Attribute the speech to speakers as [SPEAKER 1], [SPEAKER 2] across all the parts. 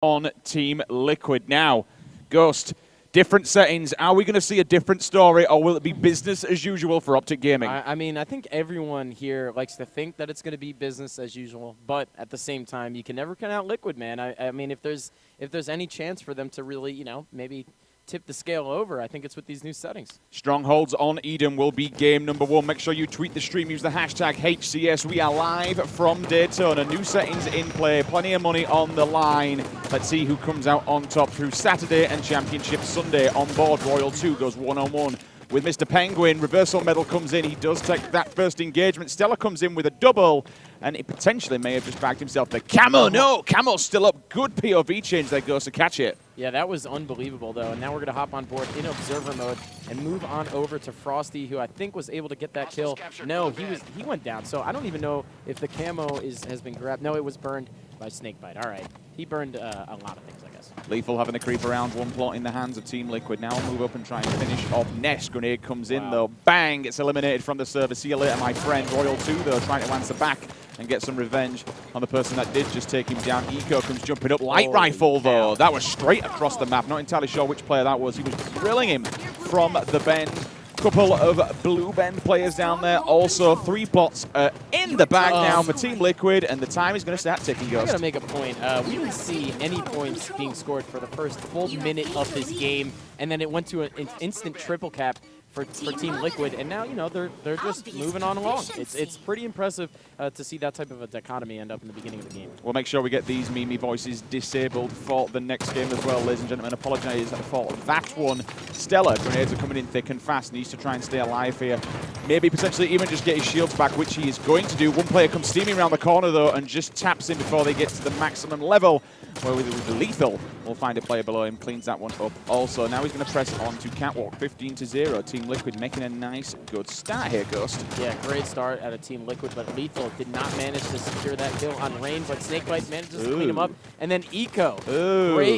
[SPEAKER 1] on Team Liquid. Now, Ghost, different settings. Are we going to see a different story, or will it be business as usual for OpTic Gaming?
[SPEAKER 2] I mean, I think everyone here likes to think that it's going to be business as usual, but at the same time, you can never count out Liquid, man. I mean, if there's any chance for them to really, maybe tip the scale over, I think it's with these new settings.
[SPEAKER 1] Strongholds on Eden will be game number 1. Make sure you tweet the stream, use the hashtag HCS. We are live from Daytona. New settings in play, plenty of money on the line. Let's see who comes out on top through Saturday and Championship Sunday. On board, Royal 2 goes one-on-one with Mr. Penguin. Reversal medal comes in. He does take that first engagement. Stella comes in with a double, and he potentially may have just bagged himself the Camo. No, Camo's still up. Good POV change there, goes to catch it.
[SPEAKER 2] Yeah, that was unbelievable, though. And now we're going to hop on board in observer mode and move on over to Frosty, who I think was able to get that kill. No, he went down. So I don't even know if the camo has been grabbed. No, it was burned by Snakebite. All right. He burned a lot of things, I guess.
[SPEAKER 1] Lethal having the creep around, one plot in the hands of Team Liquid. Now move up and try and finish off Nest. Grenade comes in, though. Bang! Gets eliminated from the server. See you later, my friend. Royal 2, though, trying to answer back and get some revenge on the person that did just take him down. Eco comes jumping up. Light rifle, though. That was straight across the map. Not entirely sure which player that was. He was drilling him from the bend. Couple of blue bend players down there. Also, 3 bots in the bag now for Team Liquid, and the time is going to start ticking, Ghost.
[SPEAKER 2] I'm going to make a point. We didn't see any points being scored for the first full minute of this game, and then it went to an instant triple cap for Team Liquid, and now, they're just moving on along. It's pretty impressive to see that type of a dichotomy end up in the beginning of the game.
[SPEAKER 1] We'll make sure we get these Mimi voices disabled for the next game as well, ladies and gentlemen. Apologize for that one. Stella, grenades are coming in thick and fast. Needs to try and stay alive here. Maybe potentially even just get his shields back, which he is going to do. One player comes steaming around the corner, though, and just taps in before they get to the maximum level. Where with the Lethal, we'll find a player below him, cleans that one up. Also, now he's going to press on to Catwalk, 15-0. Team Liquid making a nice, good start here, Ghost.
[SPEAKER 2] Yeah, great start out of Team Liquid, but Lethal did not manage to secure that kill on Rain, but Snakebite manages to clean him up. And then Eco,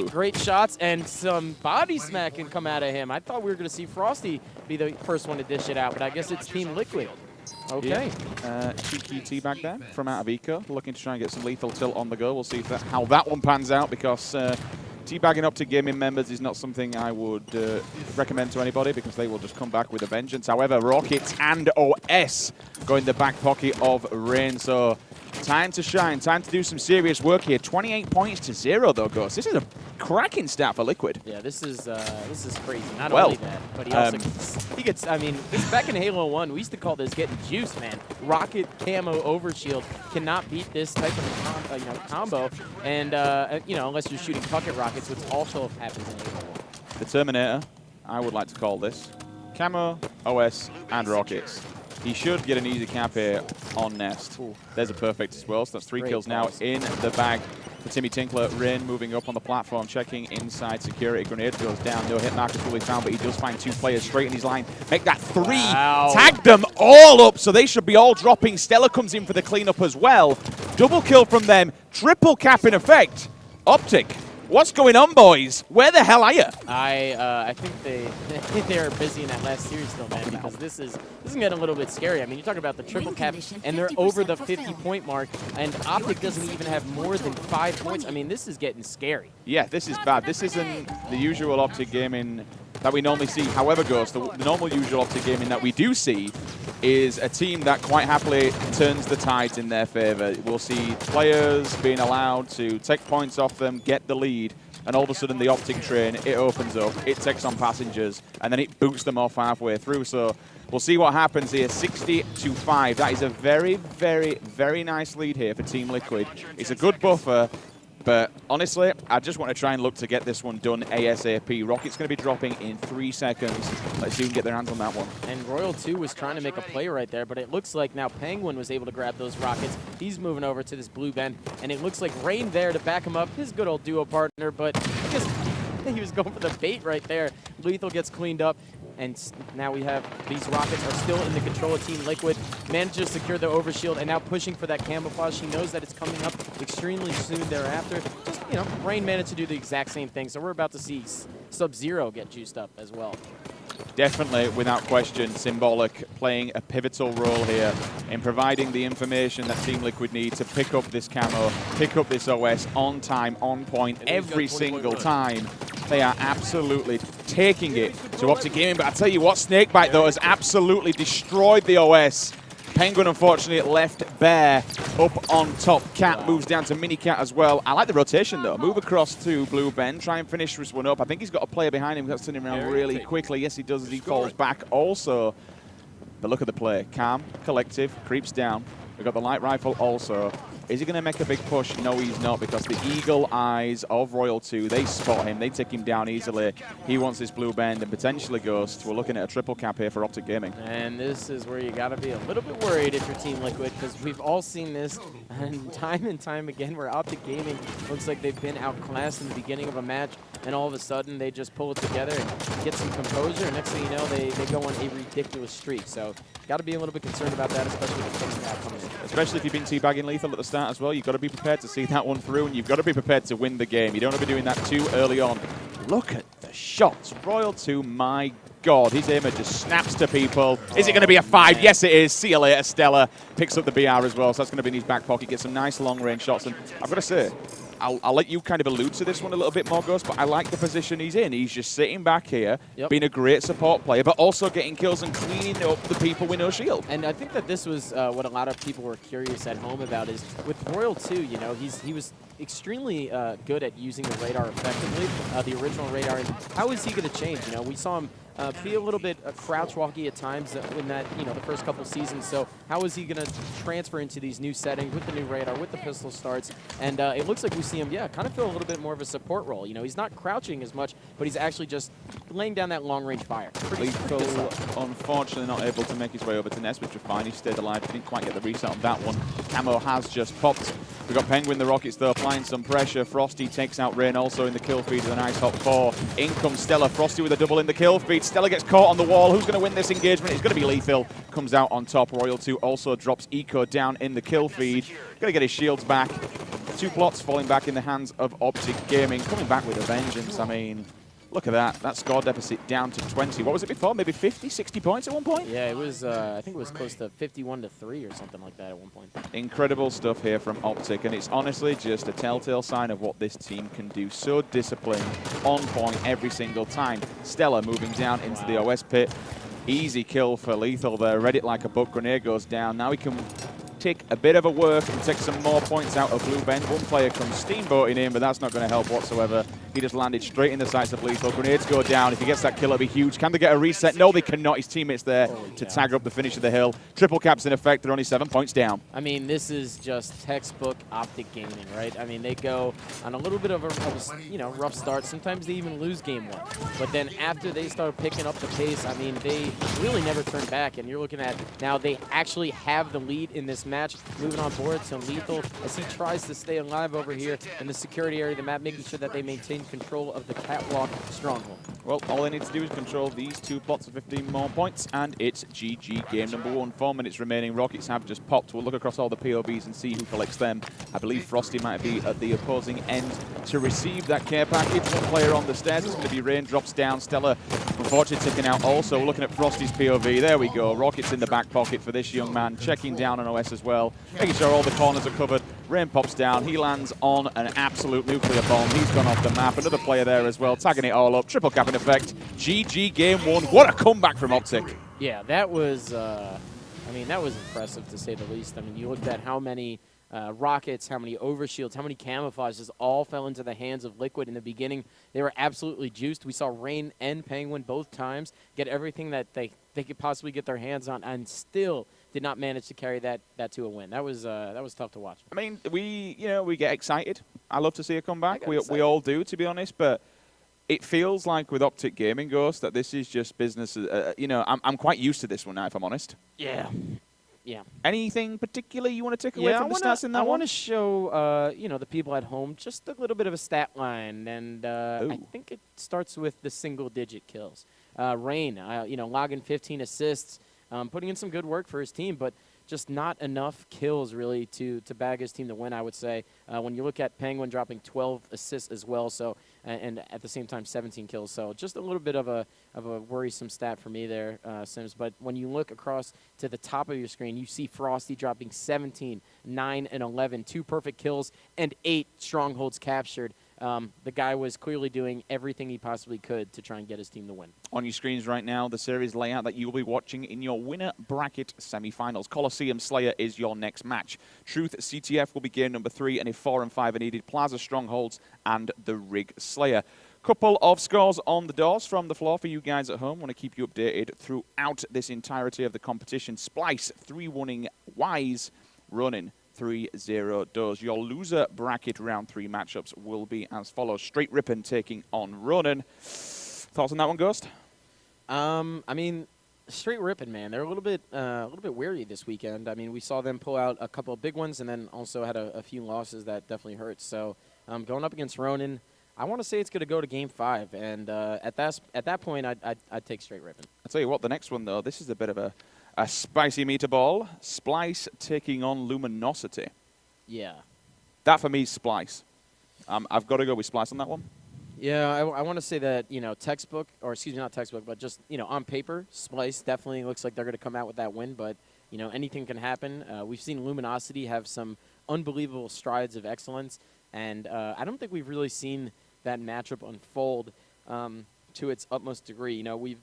[SPEAKER 2] great shots, and some body smack can come out of him. I thought we were going to see Frosty be the first one to dish it out, but I guess it's Team Liquid. Okay.
[SPEAKER 1] Cheeky teabag there from out of Eco, looking to try and get some lethal tilt on the go. We'll see how that one pans out, because teabagging OpTic Gaming members is not something I would recommend to anybody, because they will just come back with a vengeance. However, Rockets and OS go in the back pocket of Rain, so time to shine, time to do some serious work here. 28 points to 0, though, Ghost. This is a cracking stat for Liquid.
[SPEAKER 2] Yeah, this is crazy. Not only that, but he also gets. I mean, this back in Halo 1, we used to call this getting juice, man. Rocket camo overshield cannot beat this type of combo, and unless you're shooting bucket rockets, which also happens in Halo 1.
[SPEAKER 1] The Terminator, I would like to call this camo, OS, and rockets. He should get an easy cap here on Nest. Ooh. There's a perfect as well, so that's 3 kills now in the bag for Timmy Tinkler. Rain moving up on the platform, checking inside security. Grenade goes down, no hit marker fully found, but he does find 2 players straight in his line. Make that 3, tag them all up, so they should be all dropping. Stella comes in for the cleanup as well. Double kill from them, triple cap in effect. OpTic, what's going on, boys? Where the hell are you?
[SPEAKER 2] I think they're busy in that last series though, man, because this is getting a little bit scary. I mean, you're talking about the triple cap, and they're over the 50-point mark, and OpTic doesn't even have more than 5 points. I mean, this is getting scary.
[SPEAKER 1] Yeah, this is bad. This isn't the usual OpTic gaming that we normally see. However, Ghost, the normal usual OpTic gaming that we do see is a team that quite happily turns the tides in their favor. We'll see players being allowed to take points off them, get the lead, and all of a sudden the OpTic train, it opens up, it takes on passengers, and then it boots them off halfway through. So we'll see what happens here. 60-5. That is a very, very, very nice lead here for Team Liquid. It's a good buffer, but honestly, I just want to try and look to get this one done ASAP. Rocket's going to be dropping in 3 seconds. Let's see who can get their hands on that one.
[SPEAKER 2] And Royal 2 was trying to make a play right there, but it looks like now Penguin was able to grab those rockets. He's moving over to this blue bend, and it looks like Rain there to back him up, his good old duo partner, but I guess he was going for the bait right there. Lethal gets cleaned up, and now we have these rockets are still in the control of Team Liquid. Manages to secure the overshield, and now pushing for that camouflage. He knows that it's coming up extremely soon thereafter. Just, Rain managed to do the exact same thing, so we're about to see Sub-Zero get juiced up as well.
[SPEAKER 1] definitely, without question, Symbolic playing a pivotal role here in providing the information that Team Liquid need to pick up this camo, pick up this OS on time, on point, every single time. They are absolutely taking it to OpTic Gaming, but I tell you what, Snakebite, though, has absolutely destroyed the OS. Penguin, unfortunately, left bare up on top. Cat moves down to Mini Cat as well. I like the rotation, though. Move across to Blue Ben, try and finish this one up. I think he's got a player behind him that's turning around really quickly. Yes, he does as he falls back also. But look at the play. Calm, collective, creeps down. We've got the light rifle also. Is he going to make a big push? No, he's not, because the eagle eyes of Royal 2, they spot him. They take him down easily. He wants this blue bend and potentially Ghost. We're looking at a triple cap here for OpTic Gaming.
[SPEAKER 2] And this is where you got to be a little bit worried if you're Team Liquid, because we've all seen this and time again where OpTic Gaming looks like they've been outclassed in the beginning of a match, and all of a sudden they just pull it together and get some composure, and next thing you know, they go on a ridiculous streak. So got to be a little bit concerned about that, especially with the second half coming in.
[SPEAKER 1] Especially if you've been teabagging Lethal at the start as well. You've got to be prepared to see that one through, and you've got to be prepared to win the game. You don't want to be doing that too early on. Look at the shots. Royal 2, my God. His aimer just snaps to people. Is it going to be a 5? Man. Yes, it is. See you later, Stella. Picks up the BR as well, so that's going to be in his back pocket. Gets some nice long-range shots, and I've got to say, I'll let you kind of allude to this one a little bit more, Ghost, but I like the position he's in. He's just sitting back here, being a great support player, but also getting kills and cleaning up the people with no shield.
[SPEAKER 2] And I think that this was what a lot of people were curious at home about is with Royal 2, you know, he was extremely good at using the radar effectively, the original radar. And how is he going to change? You know, we saw him be a little bit crouch walky at times in that, you know, the first couple seasons. So how is he going to transfer into these new settings with the new radar, with the pistol starts? And it looks like we see him, kind of feel a little bit more of a support role. You know, he's not crouching as much, but he's actually just laying down that long-range fire.
[SPEAKER 1] Lethal, unfortunately, not able to make his way over to Nest, which is fine. He stayed alive. Didn't quite get the reset on that one. Camo has just popped. We've got Penguin, the Rockets, though, applying some pressure. Frosty takes out Rain also in the kill feed with a nice hop 4. In comes Stella. Frosty with a double in the kill feed. Stella gets caught on the wall. Who's going to win this engagement? It's going to be Lethal. Comes out on top. Royal 2 also drops Eco down in the kill feed. Going to get his shields back. 2 plots falling back in the hands of OpTic Gaming. Coming back with a vengeance. I mean, look at that. That score deficit down to 20. What was it before? Maybe 50, 60 points at one point?
[SPEAKER 2] Yeah, it was, I think it was close to 51-3 or something like that at one point.
[SPEAKER 1] Incredible stuff here from OpTic, and it's honestly just a telltale sign of what this team can do. So disciplined, on point every single time. Stella moving down into the OS pit. Easy kill for Lethal there. Read it like a book. Grenade goes down. Now he can take a bit of a work and take some more points out of Blue Ben. One player comes steamboating in, but that's not going to help whatsoever. He just landed straight in the sights of Lethal. Grenades go down. If he gets that kill, it'll be huge. Can they get a reset? No, they cannot. His teammates there to tag up the finish of the hill. Triple caps in effect. They're only 7 points down.
[SPEAKER 2] I mean, this is just textbook OpTic Gaming, right? I mean, they go on a little bit of a rough start. Sometimes they even lose game 1. But then after they start picking up the pace, I mean, they really never turn back. And you're looking at now they actually have the lead in this match. Moving on board to Lethal as he tries to stay alive over here in the security area of the map, making sure that they maintain control of the catwalk stronghold.
[SPEAKER 1] Well, all they need to do is control these 2 plots for 15 more points, and it's GG game number 1. 4 minutes remaining. Rockets have just popped. We'll look across all the POVs and see who collects them. I believe Frosty might be at the opposing end to receive that care package. One player on the stairs. It's going to be Rain. Drops down. Stella, unfortunately, ticking out also. Looking at Frosty's POV. There we go. Rockets in the back pocket for this young man. Checking down on OS as well. Making sure all the corners are covered. Rain pops down. He lands on an absolute nuclear bomb. He's gone off the map. Another player there as well, tagging it all up. Triple cap in effect. GG game 1. What a comeback from OpTic.
[SPEAKER 2] Yeah, that was, I mean, that was impressive to say the least. I mean, you looked at how many rockets, how many overshields, how many camouflages all fell into the hands of Liquid in the beginning. They were absolutely juiced. We saw Rain and Penguin both times get everything that they could possibly get their hands on, and still did not manage to carry that to a win. That was tough to watch.
[SPEAKER 1] I mean, we get excited. I love to see a comeback. We all do, to be honest. But it feels like with OpTic Gaming, Ghost, that this is just business. I'm quite used to this one now, if I'm honest.
[SPEAKER 2] Yeah. Yeah.
[SPEAKER 1] Anything particular you want to take away from the stats in that one?
[SPEAKER 2] I want to show the people at home just a little bit of a stat line, and I think it starts with the single-digit kills. Rain, logging 15 assists, putting in some good work for his team, but just not enough kills really to bag his team to win, I would say. When you look at Penguin dropping 12 assists as well, so and at the same time 17 kills, so just a little bit of a worrisome stat for me there, Sims. But when you look across to the top of your screen, you see Frosty dropping 17, 9, and 11, 2 perfect kills and 8 strongholds captured. The guy was clearly doing everything he possibly could to try and get his team to win.
[SPEAKER 1] On your screens right now, the series layout that you will be watching in your winner bracket semifinals. Coliseum Slayer is your next match. Truth CTF will be game number 3, and if 4 and 5 are needed, Plaza Strongholds and the Rig Slayer. Couple of scores on the doors from the floor for you guys at home. Want to keep you updated throughout this entirety of the competition. Splice 3-1ing Wise, Ronin 3-0 does. Your loser bracket round 3 matchups will be as follows. Straight Rippin taking on Ronin. Thoughts on that one, Ghost?
[SPEAKER 2] I mean, Straight Rippin', man, they're a little bit weary this weekend. I mean, we saw them pull out a couple of big ones and then also had a few losses that definitely hurt. So going up against Ronin, I want to say it's going to go to Game 5, and at that point, I'd take Straight Rippin'.
[SPEAKER 1] I'll tell you what, the next one, though, this is a bit of a spicy meatball. Splice taking on Luminosity.
[SPEAKER 2] Yeah.
[SPEAKER 1] That, for me, is Splice. I've got to go with Splice on that one.
[SPEAKER 2] Yeah, I want to say that, textbook, or excuse me, not textbook, but just, on paper, Splice definitely looks like they're going to come out with that win, but, anything can happen. We've seen Luminosity have some unbelievable strides of excellence, and I don't think we've really seen that matchup unfold to its utmost degree. We've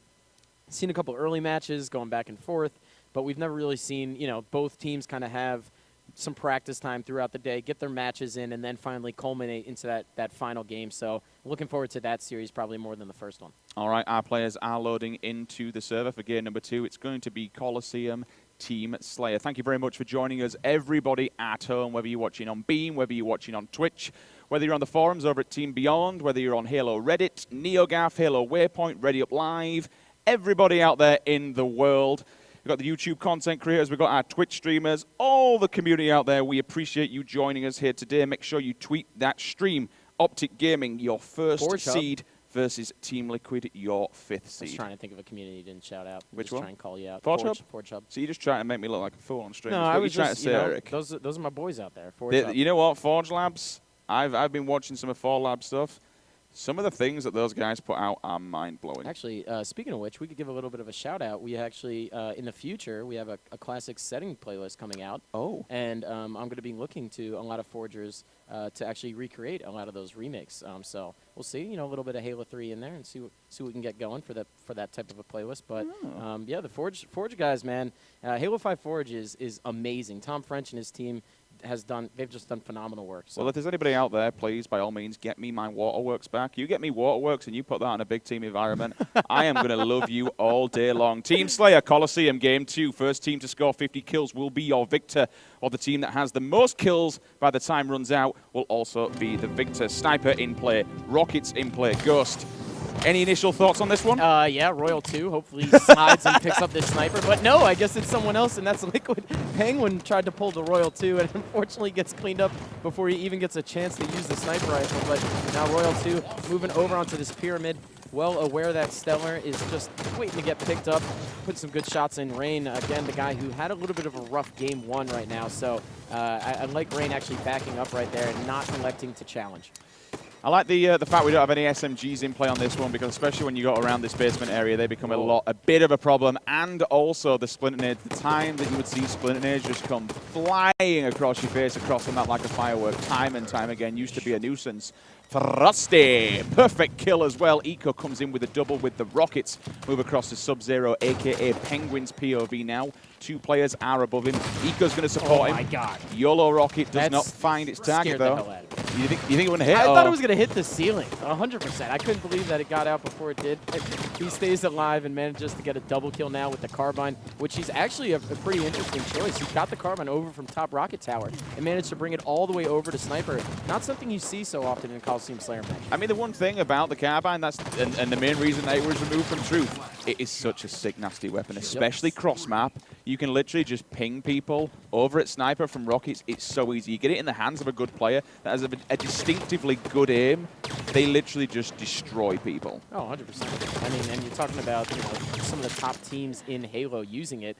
[SPEAKER 2] seen a couple early matches going back and forth, but we've never really seen, both teams kind of have some practice time throughout the day, get their matches in, and then finally culminate into that final game. So looking forward to that series probably more than the first one.
[SPEAKER 1] All right, our players are loading into the server for game number 2. It's going to be Coliseum Team Slayer. Thank you very much for joining us, everybody at home, whether you're watching on Beam, whether you're watching on Twitch, whether you're on the forums over at Team Beyond, whether you're on Halo Reddit, NeoGAF, Halo Waypoint, Ready Up Live, everybody out there in the world. We've got the YouTube content creators, we've got our Twitch streamers, all the community out there. We appreciate you joining us here today. Make sure you tweet that stream. OpTic Gaming, your first
[SPEAKER 2] Forge
[SPEAKER 1] seed versus Team Liquid, your 5th seed.
[SPEAKER 2] I was trying to think of a community you didn't shout out.
[SPEAKER 1] Which
[SPEAKER 2] just
[SPEAKER 1] one?
[SPEAKER 2] Try and call you out.
[SPEAKER 1] Forge Hub?
[SPEAKER 2] Forge Hub.
[SPEAKER 1] So you're just trying to make me look like a fool on stream.
[SPEAKER 2] No,
[SPEAKER 1] That's
[SPEAKER 2] I
[SPEAKER 1] what
[SPEAKER 2] was
[SPEAKER 1] you're
[SPEAKER 2] just,
[SPEAKER 1] trying to say, Eric.
[SPEAKER 2] those are my boys out there. Forge Hub.
[SPEAKER 1] You know what? Forge Labs, I've been watching some of Forge Labs stuff. Some of the things that those guys put out are mind-blowing.
[SPEAKER 2] Actually, speaking of which, we could give a little bit of a shout-out. We actually, in the future, we have a classic setting playlist coming out.
[SPEAKER 1] Oh.
[SPEAKER 2] And I'm going to be looking to a lot of forgers to actually recreate a lot of those remakes. So we'll see, a little bit of Halo 3 in there and see what we can get going for that type of a playlist. But, yeah, the Forge guys, man, Halo 5 Forge is amazing. Tom French and his team they've just done phenomenal work. So.
[SPEAKER 1] Well, if there's anybody out there, please, by all means, get me my Waterworks back. You get me Waterworks and you put that in a big team environment, I am going to love you all day long. Team Slayer, Coliseum, Game 2. First team to score 50 kills will be your victor, or the team that has the most kills by the time runs out will also be the victor. Sniper in play, Rockets in play, Ghost. Any initial thoughts on this one?
[SPEAKER 2] Yeah, Royal 2. Hopefully he slides and picks up this sniper. But no, I guess it's someone else, and that's Liquid. Penguin tried to pull the Royal 2, and unfortunately gets cleaned up before he even gets a chance to use the sniper rifle. But now Royal 2 moving over onto this pyramid. Well aware that Stellar is just waiting to get picked up. Put some good shots in. Rain, again, the guy who had a little bit of a rough game 1 right now. So I like Rain actually backing up right there and not electing to challenge.
[SPEAKER 1] I like the fact we don't have any SMGs in play on this one, because especially when you go around this basement area, they become a bit of a problem. And also the Splinter Nades, the time that you would see Splinter Nades just come flying across your face, across the map like a firework, time and time again, used to be a nuisance. Frosty, perfect kill as well. Eco comes in with a double with the Rockets. Move across to Sub-Zero, a.k.a. Penguin's POV now. 2 players are above him. Eco's going to support him.
[SPEAKER 2] Oh, my God.
[SPEAKER 1] YOLO Rocket does not find its target, though.
[SPEAKER 2] The hell out of me.
[SPEAKER 1] You think it would hit?
[SPEAKER 2] I thought it was going to hit the ceiling, 100%. I couldn't believe that it got out before it did. He stays alive and manages to get a double kill now with the Carbine, which is actually a pretty interesting choice. He got the Carbine over from top Rocket Tower and managed to bring it all the way over to Sniper. Not something you see so often in Coliseum Slayer match.
[SPEAKER 1] I mean, the one thing about the Carbine, and the main reason that it was removed from Truth, it is such a sick, nasty weapon, especially cross-map. You can literally just ping people over at Sniper from Rockets. It's so easy. You get it in the hands of a good player that has a distinctively good aim, they literally just destroy people.
[SPEAKER 2] Oh, 100%. I mean, and you're talking about some of the top teams in Halo using it.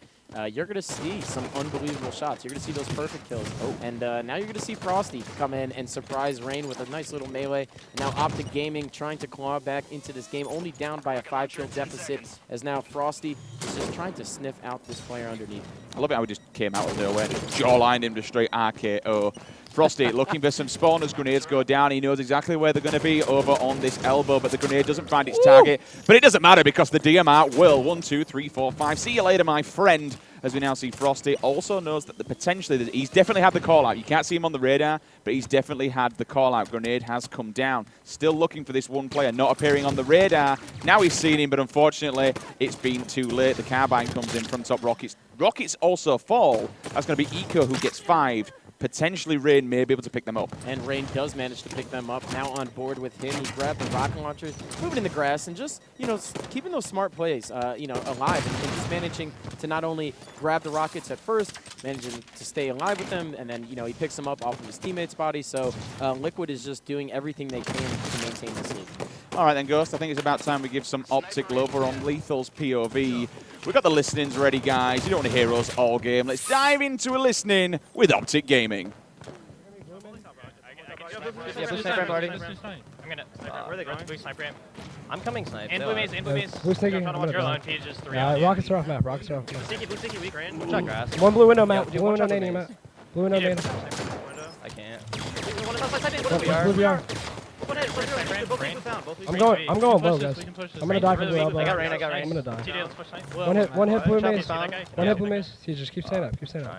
[SPEAKER 2] you're going to see some unbelievable shots. You're going to see those perfect kills. And now you're going to see Frosty come in and surprise Rain with a nice little melee. And now OpTic Gaming trying to claw back into this game, only down by a 5-kill deficit, as now Frosty is just trying to sniff out this player underneath.
[SPEAKER 1] I love it how he just came out of nowhere, jawlined him to straight RKO. Frosty looking for some spawners. Grenades go down. He knows exactly where they're going to be over on this elbow, but the grenade doesn't find its target. But it doesn't matter because the DMR will. 1, 2, 3, 4, 5. See you later, my friend. As we now see Frosty also knows that potentially he's definitely had the call out. You can't see him on the radar, but he's definitely had the call out. Grenade has come down. Still looking for this one player, not appearing on the radar. Now he's seen him, but unfortunately it's been too late. The carbine comes in from top Rockets. Rockets also fall. That's going to be Eco who gets 5. Potentially Rain may be able to pick them up. And
[SPEAKER 2] Rain does manage to pick them up. Now on board with him. He grabbed the rocket launchers, moving in the grass, and just, keeping those smart plays, alive. And just managing to not only grab the rockets at first, managing to stay alive with them, and then, he picks them up off of his teammate's body. So Liquid is just doing everything they can to maintain this lead.
[SPEAKER 1] All right then, Ghost. I think it's about time we give some OpTic love on Lethal's POV. We've got the listenings ready, guys. You don't want to hear us all game. Let's dive into a listening with OpTic Gaming.
[SPEAKER 3] Yeah, blue sniper party.
[SPEAKER 4] I'm gonna. Where are they going? Blue sniper ramp.
[SPEAKER 3] I'm coming snipe.
[SPEAKER 4] And blue maze, and blue maze.
[SPEAKER 5] Who's taking?
[SPEAKER 4] You're alone, Page is 3
[SPEAKER 5] Rockets are off map. Rockets are off map.
[SPEAKER 4] Blue sticky, weak, Rain.
[SPEAKER 3] One shot grass.
[SPEAKER 5] One blue window map.
[SPEAKER 3] Yeah,
[SPEAKER 5] Blue window
[SPEAKER 3] one
[SPEAKER 5] nading
[SPEAKER 3] shot
[SPEAKER 5] map. Blue window nading.
[SPEAKER 3] I can't.
[SPEAKER 5] Blue VR. I'm going low, guys. I'm gonna die from blue elbow.
[SPEAKER 3] I got Rain.
[SPEAKER 5] I'm gonna die.
[SPEAKER 4] TJ, let's push snipe.
[SPEAKER 5] One hit blue maze.
[SPEAKER 3] found.
[SPEAKER 5] One hit blue maze. See, just keep staying up. Keep staying up.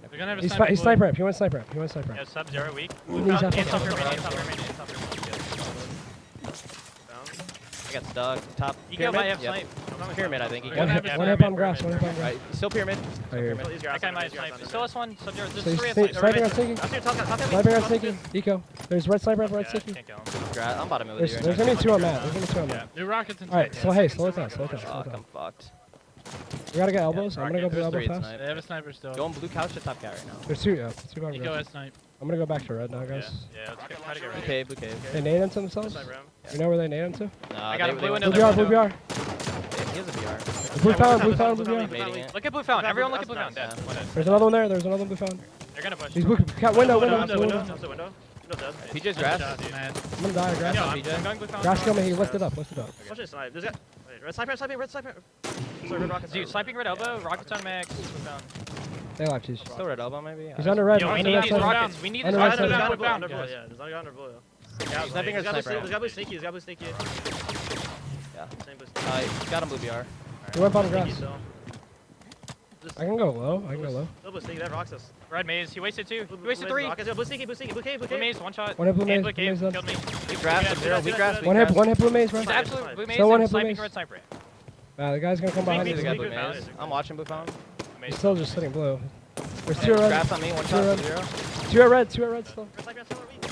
[SPEAKER 4] They're gonna have a
[SPEAKER 5] He's
[SPEAKER 4] sniper.
[SPEAKER 5] he's sniper ramp. He went sniper ramp. He went sniper
[SPEAKER 4] Yeah,
[SPEAKER 5] ramp.
[SPEAKER 4] sub-0 weak.
[SPEAKER 5] He's half
[SPEAKER 4] And
[SPEAKER 5] on
[SPEAKER 4] top
[SPEAKER 5] top.
[SPEAKER 4] pyramid, top pyramid.
[SPEAKER 3] I got stuck. Top
[SPEAKER 4] Eco might have
[SPEAKER 3] pyramid.
[SPEAKER 4] snipe.
[SPEAKER 3] Pyramid, I think.
[SPEAKER 4] One
[SPEAKER 3] Eco.
[SPEAKER 5] One hit on grass. One hit on grass.
[SPEAKER 3] Right. Still pyramid.
[SPEAKER 5] Right here.
[SPEAKER 4] That guy might have snipe. Still has one, sub-0.
[SPEAKER 5] So
[SPEAKER 4] There's 3
[SPEAKER 5] he's
[SPEAKER 4] at
[SPEAKER 5] sniping on sneaky. Sniping on sneaky. Eco. There's red sniper up, red sneaky.
[SPEAKER 4] Can't kill him.
[SPEAKER 3] I'm bottom with you.
[SPEAKER 5] There's gonna be 2 on map. There's gonna be 2 on map.
[SPEAKER 4] New rockets and
[SPEAKER 5] Alright, so hey, slow it down. Slow it down.
[SPEAKER 3] Fuck, I'm fucked.
[SPEAKER 5] We gotta get elbows. I'm gonna go blue elbow
[SPEAKER 3] Three at
[SPEAKER 5] fast.
[SPEAKER 3] snipe.
[SPEAKER 4] They have a sniper still.
[SPEAKER 3] Going blue couch to top cat right now.
[SPEAKER 5] There's 2, yeah. 2 on
[SPEAKER 4] Eco
[SPEAKER 5] grass.
[SPEAKER 4] has snipe.
[SPEAKER 5] I'm gonna go back to red now,
[SPEAKER 4] Yeah,
[SPEAKER 5] guys.
[SPEAKER 4] let's try to get
[SPEAKER 3] Blue
[SPEAKER 4] ready.
[SPEAKER 3] cave, blue cave.
[SPEAKER 5] They nade into themselves? You know where they nade into?
[SPEAKER 3] Nah,
[SPEAKER 4] got a blue window.
[SPEAKER 5] Blue VR, blue VR.
[SPEAKER 3] He has a VR.
[SPEAKER 5] Blue found, blue found, blue
[SPEAKER 3] Nading
[SPEAKER 5] VR.
[SPEAKER 3] it.
[SPEAKER 4] Look at blue found. Everyone look at blue found.
[SPEAKER 3] Yeah.
[SPEAKER 5] There's another one there. There's another one blue found.
[SPEAKER 4] They're gonna push.
[SPEAKER 5] He's blue. Cat window, window.
[SPEAKER 4] Window.
[SPEAKER 3] PJ's grass.
[SPEAKER 4] Man.
[SPEAKER 5] I'm gonna die. Grass.
[SPEAKER 4] Yo, I'm going blue found.
[SPEAKER 5] Grass kill me. He lifted up. Lifted up.
[SPEAKER 6] Watch this snipe. There's got red sniper, red sniper. Sorry, red rockets.
[SPEAKER 4] Dude, sniping red elbow, rockets on max. Blue found.
[SPEAKER 5] They live cheese.
[SPEAKER 3] Still red elbow, maybe?
[SPEAKER 5] He's under red.
[SPEAKER 4] Yo, we
[SPEAKER 5] Under
[SPEAKER 4] need
[SPEAKER 5] red
[SPEAKER 4] these
[SPEAKER 5] side.
[SPEAKER 4] rockets. We need these
[SPEAKER 5] Under red
[SPEAKER 4] rockets.
[SPEAKER 5] side.
[SPEAKER 4] Blue
[SPEAKER 6] Under
[SPEAKER 4] found,
[SPEAKER 6] blue,
[SPEAKER 4] guys.
[SPEAKER 6] yeah. There's not under blue.
[SPEAKER 3] Yeah, sniping or sniper.
[SPEAKER 6] There's got blue sneaky. There's got blue sneaky.
[SPEAKER 3] Yeah.
[SPEAKER 6] Same blue sneaky.
[SPEAKER 3] Got him blue VR.
[SPEAKER 5] He went bottom grass.
[SPEAKER 6] Sneaky still.
[SPEAKER 5] I can go low. I can go low.
[SPEAKER 6] Still blue sneaky. That rocks us.
[SPEAKER 4] Red maze. He wasted 2. He
[SPEAKER 6] Blue
[SPEAKER 4] wasted
[SPEAKER 6] maze
[SPEAKER 4] 3.
[SPEAKER 6] rockets. Yeah, blue sneaky, blue cave, blue
[SPEAKER 4] Blue
[SPEAKER 6] cave.
[SPEAKER 4] maze, 1 shot.
[SPEAKER 5] One hit blue
[SPEAKER 4] And
[SPEAKER 5] maze.
[SPEAKER 4] blue
[SPEAKER 5] Blue
[SPEAKER 4] cave
[SPEAKER 5] maze
[SPEAKER 4] killed me.
[SPEAKER 3] Weak grass,
[SPEAKER 6] Yeah,
[SPEAKER 3] sub-0, weak grass.
[SPEAKER 5] One hit blue maze, right?
[SPEAKER 4] He's absolute blue maze
[SPEAKER 5] Still one
[SPEAKER 4] and
[SPEAKER 5] hit blue
[SPEAKER 4] sniping
[SPEAKER 5] maze.
[SPEAKER 4] red sniper.
[SPEAKER 5] The guy's gonna come behind
[SPEAKER 6] Blue
[SPEAKER 3] He's
[SPEAKER 5] you.
[SPEAKER 3] got
[SPEAKER 6] maze.
[SPEAKER 3] blue maze. I'm watching blue found.
[SPEAKER 5] He's still just sitting blue. There's 2 at red.
[SPEAKER 3] Grass on me, 1 shot,
[SPEAKER 5] red.
[SPEAKER 3] 0.
[SPEAKER 5] 2 at red. 2 at red still.
[SPEAKER 6] Red sniper, still weak.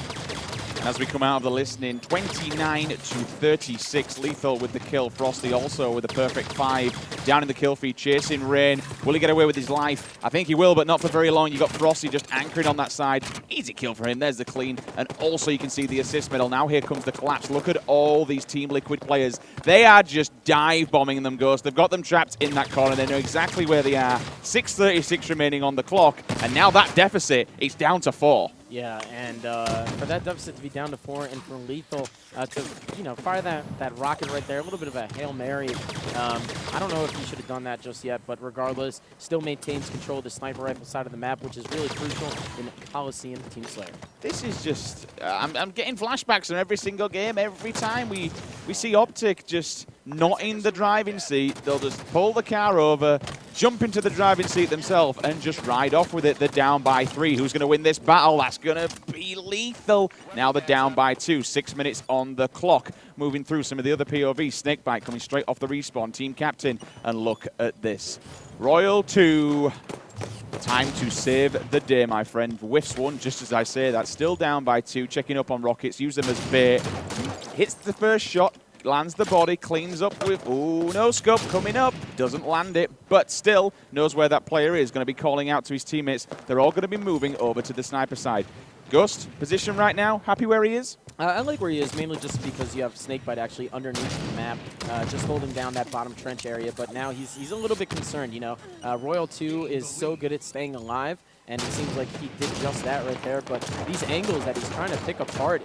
[SPEAKER 1] As we come out of the listening, 29 to 36, Lethal with the kill. Frosty also with a perfect 5. Down in the kill feed, chasing Rain. Will he get away with his life? I think he will, but not for very long. You got Frosty just anchoring on that side. Easy kill for him. There's the clean. And also you can see the assist medal. Now here comes the collapse. Look at all these Team Liquid players. They are just dive bombing them, Ghost. They've got them trapped in that corner. They know exactly where they are. 6:36 remaining on the clock. And now that deficit is down to 4.
[SPEAKER 2] Yeah, and for that deficit to be down to 4 and for Lethal to, fire that rocket right there, a little bit of a Hail Mary. I don't know if he should have done that just yet, but regardless, still maintains control of the sniper rifle side of the map, which is really crucial in Coliseum Team Slayer.
[SPEAKER 1] This is just, I'm getting flashbacks on every single game. Every time we see OpTic just not in the driving seat, they'll just pull the car over, jump into the driving seat themselves, and just ride off with it. They're down by 3. Who's going to win this battle? That's going to be Lethal. Now they're down by 2. 6 minutes on the clock. Moving through some of the other POVs. Snakebite coming straight off the respawn. Team captain. And look at this. Royal 2. Time to save the day, my friend. Whiffs 1, just as I say that. Still down by 2. Checking up on rockets. Use them as bait. Hits the first shot. Lands the body, cleans up with, ooh, no scope coming up, doesn't land it, but still knows where that player is, going to be calling out to his teammates. They're all going to be moving over to the sniper side. Ghost, position right now, happy where he is?
[SPEAKER 2] I like where he is, mainly just because you have Snakebite actually underneath the map, just holding down that bottom trench area. But now he's a little bit concerned, you know. Royal 2 is so good at staying alive, and it seems like he did just that right there. But these angles that he's trying to pick apart,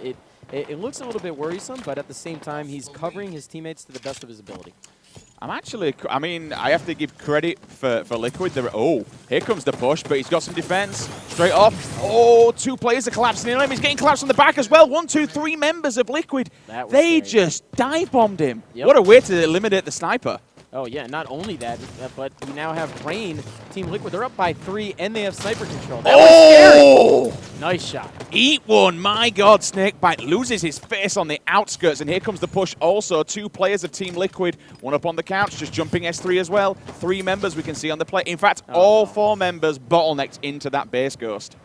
[SPEAKER 2] it looks a little bit worrisome, but at the same time, he's covering his teammates to the best of his ability.
[SPEAKER 1] I mean, I have to give credit for Liquid. Oh, here comes the push, but he's got some defense. Straight up. Oh, 2 players are collapsing in on him. He's getting collapsed on the back as well. 1, 2, 3 members of Liquid. They just dive-bombed him.
[SPEAKER 2] Yep.
[SPEAKER 1] What a way to eliminate the sniper.
[SPEAKER 2] Oh, yeah, not only that, but we now have Rain, Team Liquid. They're up by 3, and they have sniper control. That was scary. Nice shot.
[SPEAKER 1] Eat one. My God, Snakebite loses his face on the outskirts, and here comes the push also. 2 players of Team Liquid, 1 up on the couch, just jumping S3 as well. 3 members we can see on the play. In fact, all 4 members bottlenecked into that base ghost.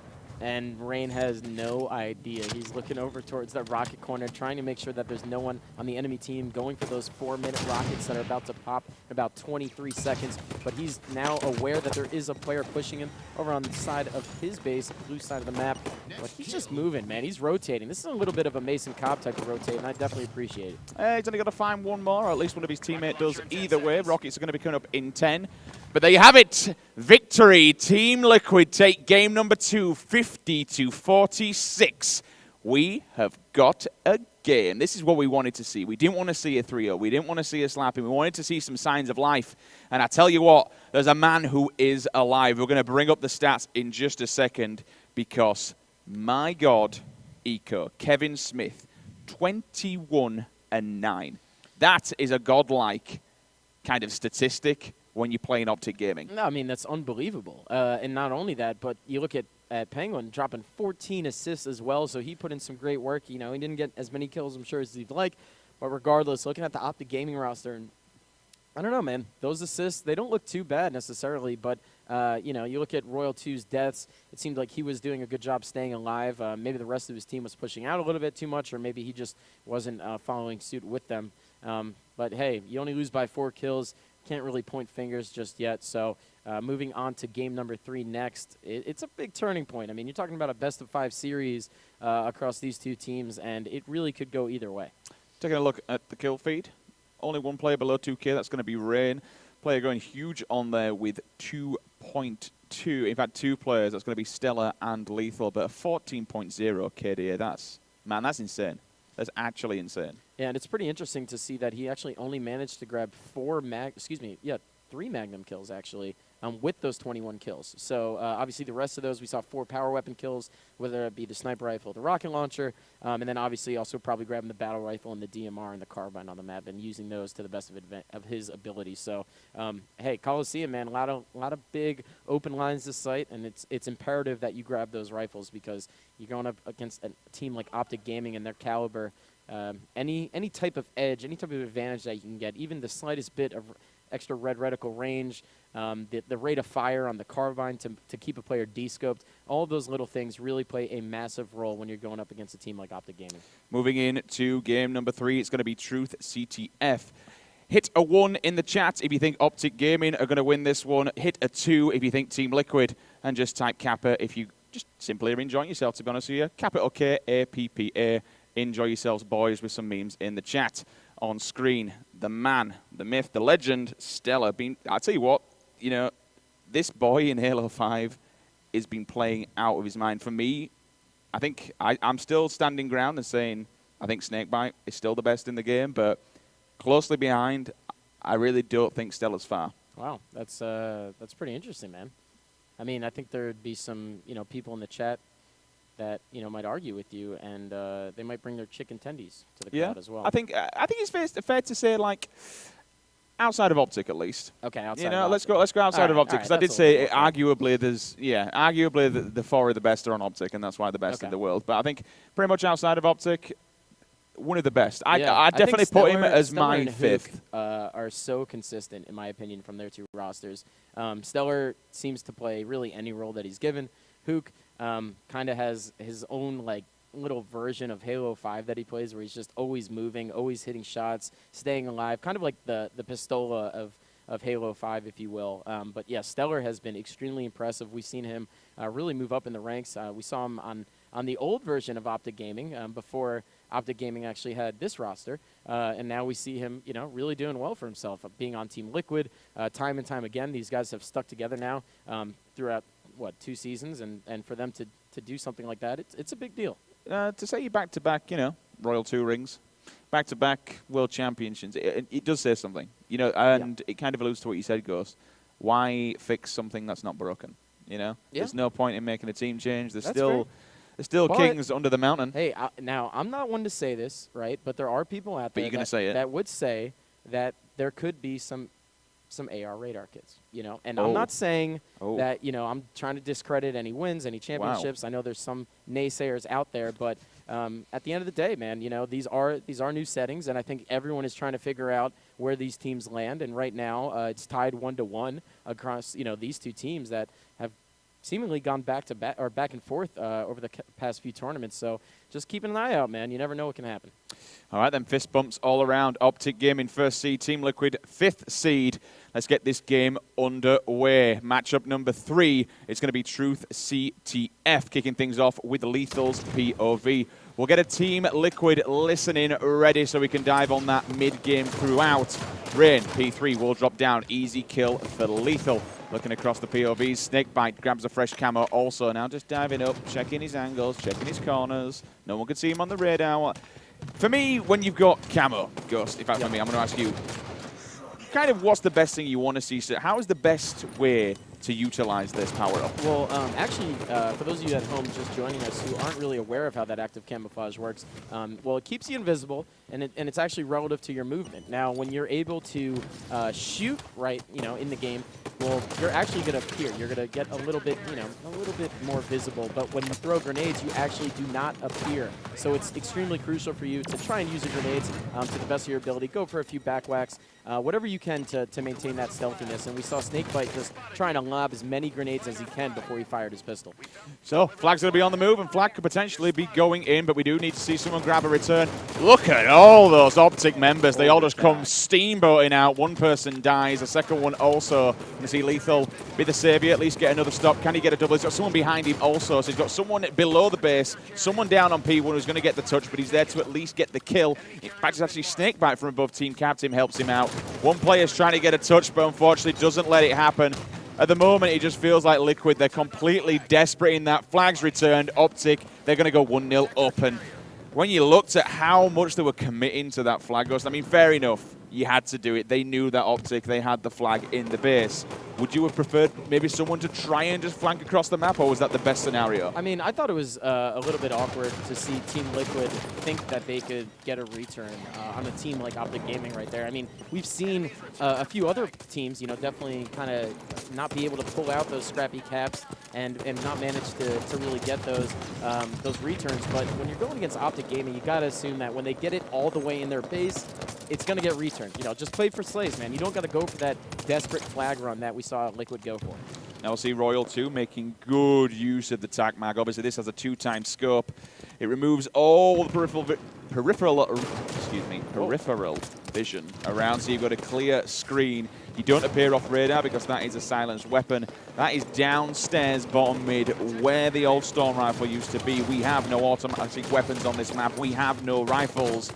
[SPEAKER 2] And Rain has no idea. He's looking over towards that rocket corner, trying to make sure that there's no one on the enemy team going for those 4-minute rockets that are about to pop in about 23 seconds. But he's now aware that there is a player pushing him over on the side of his base, blue side of the map. But he's just moving, man. He's rotating. This is a little bit of a Mason Cobb type of rotate, and I definitely appreciate it.
[SPEAKER 1] He's only got to find 1 more, or at least one of his teammates does either way. Rockets are going to be coming up in 10. But there you have it. Victory. Team Liquid take game number 2, 50-46. We have got a game. This is what we wanted to see. We didn't want to see a 3-0. We didn't want to see a slapping. We wanted to see some signs of life. And I tell you what, there's a man who is alive. We're going to bring up the stats in just a second because, my God, Eco, Kevin Smith, 21-9. That is a godlike kind of statistic when you play in OpTic Gaming.
[SPEAKER 2] No, I mean, that's unbelievable. And not only that, but you look at Penguin dropping 14 assists as well, so he put in some great work. You know, he didn't get as many kills, I'm sure, as he'd like. But regardless, looking at the OpTic Gaming roster, and I don't know, man. Those assists, they don't look too bad necessarily, but, you know, you look at Royal 2's deaths, it seemed like he was doing a good job staying alive. Maybe the rest of his team was pushing out a little bit too much, or maybe he just wasn't following suit with them. But, hey, you only lose by 4 kills. Can't really point fingers just yet. So moving on to game number 3 next, it's a big turning point. I mean, you're talking about a best-of-5 series across these 2 teams, and it really could go either way.
[SPEAKER 1] Taking a look at the kill feed. Only 1 player below 2K. That's going to be Rain. Player going huge on there with 2.2. In fact, 2 players. That's going to be Stellar and Lethal. But a 14.0 KDA. That's insane. That's actually insane.
[SPEAKER 2] Yeah, and it's pretty interesting to see that he actually only managed to grab 3 Magnum kills, actually, with those 21 kills. So, obviously, the rest of those, we saw 4 power weapon kills, whether it be the sniper rifle or the rocket launcher, and then, obviously, also probably grabbing the battle rifle and the DMR and the carbine on the map and using those to the best of his ability. So, hey, Coliseum, man, a lot of big open lines to sight, and it's imperative that you grab those rifles because you're going up against a team like OpTic Gaming and their caliber. Any type of edge, any type of advantage that you can get, even the slightest bit of extra red reticle range, the rate of fire on the carbine to keep a player de-scoped, all of those little things really play a massive role when you're going up against a team like OpTic Gaming.
[SPEAKER 1] Moving in to game number 3, it's going to be Truth CTF. Hit a 1 in the chat if you think OpTic Gaming are going to win this one. Hit a 2 if you think Team Liquid, and just type Kappa if you just simply are enjoying yourself, to be honest with you. Capital K-A-P-P-A. Enjoy yourselves, boys, with some memes in the chat. On screen, the man, the myth, the legend, Stellar. I'll tell you what, you know, this boy in Halo 5 has been playing out of his mind. For me, I think I'm still standing ground and saying I think Snakebite is still the best in the game, but closely behind, I really don't think Stellar's far.
[SPEAKER 2] Wow, that's pretty interesting, man. I mean, I think there'd be some, you know, people in the chat that, you know, might argue with you, and they might bring their chicken tendies to the crowd as well.
[SPEAKER 1] I think it's fair to say, like, outside of OpTic at least.
[SPEAKER 2] Okay, outside.
[SPEAKER 1] You know,
[SPEAKER 2] of
[SPEAKER 1] let's go outside of OpTic, because I did say arguably the 4 of the best are on OpTic, and that's why the best in the world. But I think pretty much outside of OpTic, one of the best. I definitely put him as my 5th.
[SPEAKER 2] Are so consistent, in my opinion, from their 2 rosters. Stellar seems to play really any role that he's given. Hook kind of has his own, like, little version of Halo 5 that he plays where he's just always moving, always hitting shots, staying alive, kind of like the Pistola of Halo 5, if you will. But, yeah, Stellar has been extremely impressive. We've seen him really move up in the ranks. We saw him on the old version of OpTic Gaming before OpTic Gaming actually had this roster. And now we see him, really doing well for himself, being on Team Liquid time and time again. These guys have stuck together now throughout, 2 seasons. And for them to do something like that, it's a big deal.
[SPEAKER 1] To say you back-to-back, Royal 2 rings, back-to-back World Championships, it does say something, and it kind of alludes to what you said, Ghost. Why fix something that's not broken, There's no point in making a team change. There's still kings under the mountain.
[SPEAKER 2] Hey, now, I'm not one to say this, right, but there are people out there that would say that there could be some AR radar kits, And I'm not saying that, I'm trying to discredit any wins, any championships. I know there's some naysayers out there, but at the end of the day, man, these are new settings, and I think everyone is trying to figure out where these teams land. And right now, it's tied 1-1 across, these two teams that have seemingly gone back and forth over the past few tournaments. So just keeping an eye out, man. You never know what can happen.
[SPEAKER 1] All right, then, fist bumps all around. OpTic Gaming, first seed. Team Liquid, 5th seed. Let's get this game underway. Matchup number 3 is going to be Truth CTF, kicking things off with Lethal's POV. We'll get a Team Liquid listening ready so we can dive on that mid-game throughout. Rain, P3, will drop down. Easy kill for Lethal. Looking across the POVs, Snakebite grabs a fresh camo also. Now just diving up, checking his angles, checking his corners. No one can see him on the radar. For me, when you've got camo, Ghost, in fact, for me, I'm going to ask you, kind of what's the best thing you want to see? So how is the best way to utilize this power-up?
[SPEAKER 2] Well, actually, for those of you at home just joining us who aren't really aware of how that active camouflage works, well, it keeps you invisible, and it's actually relative to your movement. Now, when you're able to shoot right, in the game, well, you're actually going to appear. You're going to get a little bit, a little bit more visible. But when you throw grenades, you actually do not appear. So it's extremely crucial for you to try and use your grenades to the best of your ability. Go for a few backwhacks, whatever you can to maintain that stealthiness. And we saw Snakebite just trying to lob as many grenades as he can before he fired his pistol. So Flag's going to be on the move, and Flag could potentially be going in, but we do need to see someone grab a return. Look at all those OpTic members. They all just come steamboating out. One person dies. The second one also. You see Lethal be the savior, at least get another stop. Can he get a double? He's got someone behind him also, so he's got someone below the base, someone down on P1 who's going to get the touch, but he's there to at least get the kill. In fact, it's actually Snakebite from above. Team Captain helps him out. One player's trying to get a touch, but unfortunately doesn't let it happen. At the moment, it just feels like Liquid, they're completely desperate in that. Flag's returned. OpTic, they're going to go 1-0 up. And when you looked at how much they were committing to that Flag Ghost, I mean, fair enough. You had to do it. They knew that OpTic, they had the flag in the base. Would you have preferred maybe someone to try and just flank across the map, or was that the best scenario? I mean, I thought it was a little bit awkward to see Team Liquid think that they could get a return on a team like OpTic Gaming right there. I mean, we've seen a few other teams, definitely kind of not be able to pull out those scrappy caps and not manage to really get those returns. But when you're going against OpTic Gaming, you got to assume that when they get it all the way in their base, it's going to get returned. Just play for slays, man. You don't got to go for that desperate flag run that we saw Liquid go for.
[SPEAKER 1] Now we'll see Royal 2 making good use of the tac mag. Obviously, this has a 2-time scope. It removes all the peripheral vision around, so you've got a clear screen. You don't appear off radar because that is a silenced weapon. That is downstairs, bottom mid, where the old Storm Rifle used to be. We have no automatic weapons on this map. We have no rifles.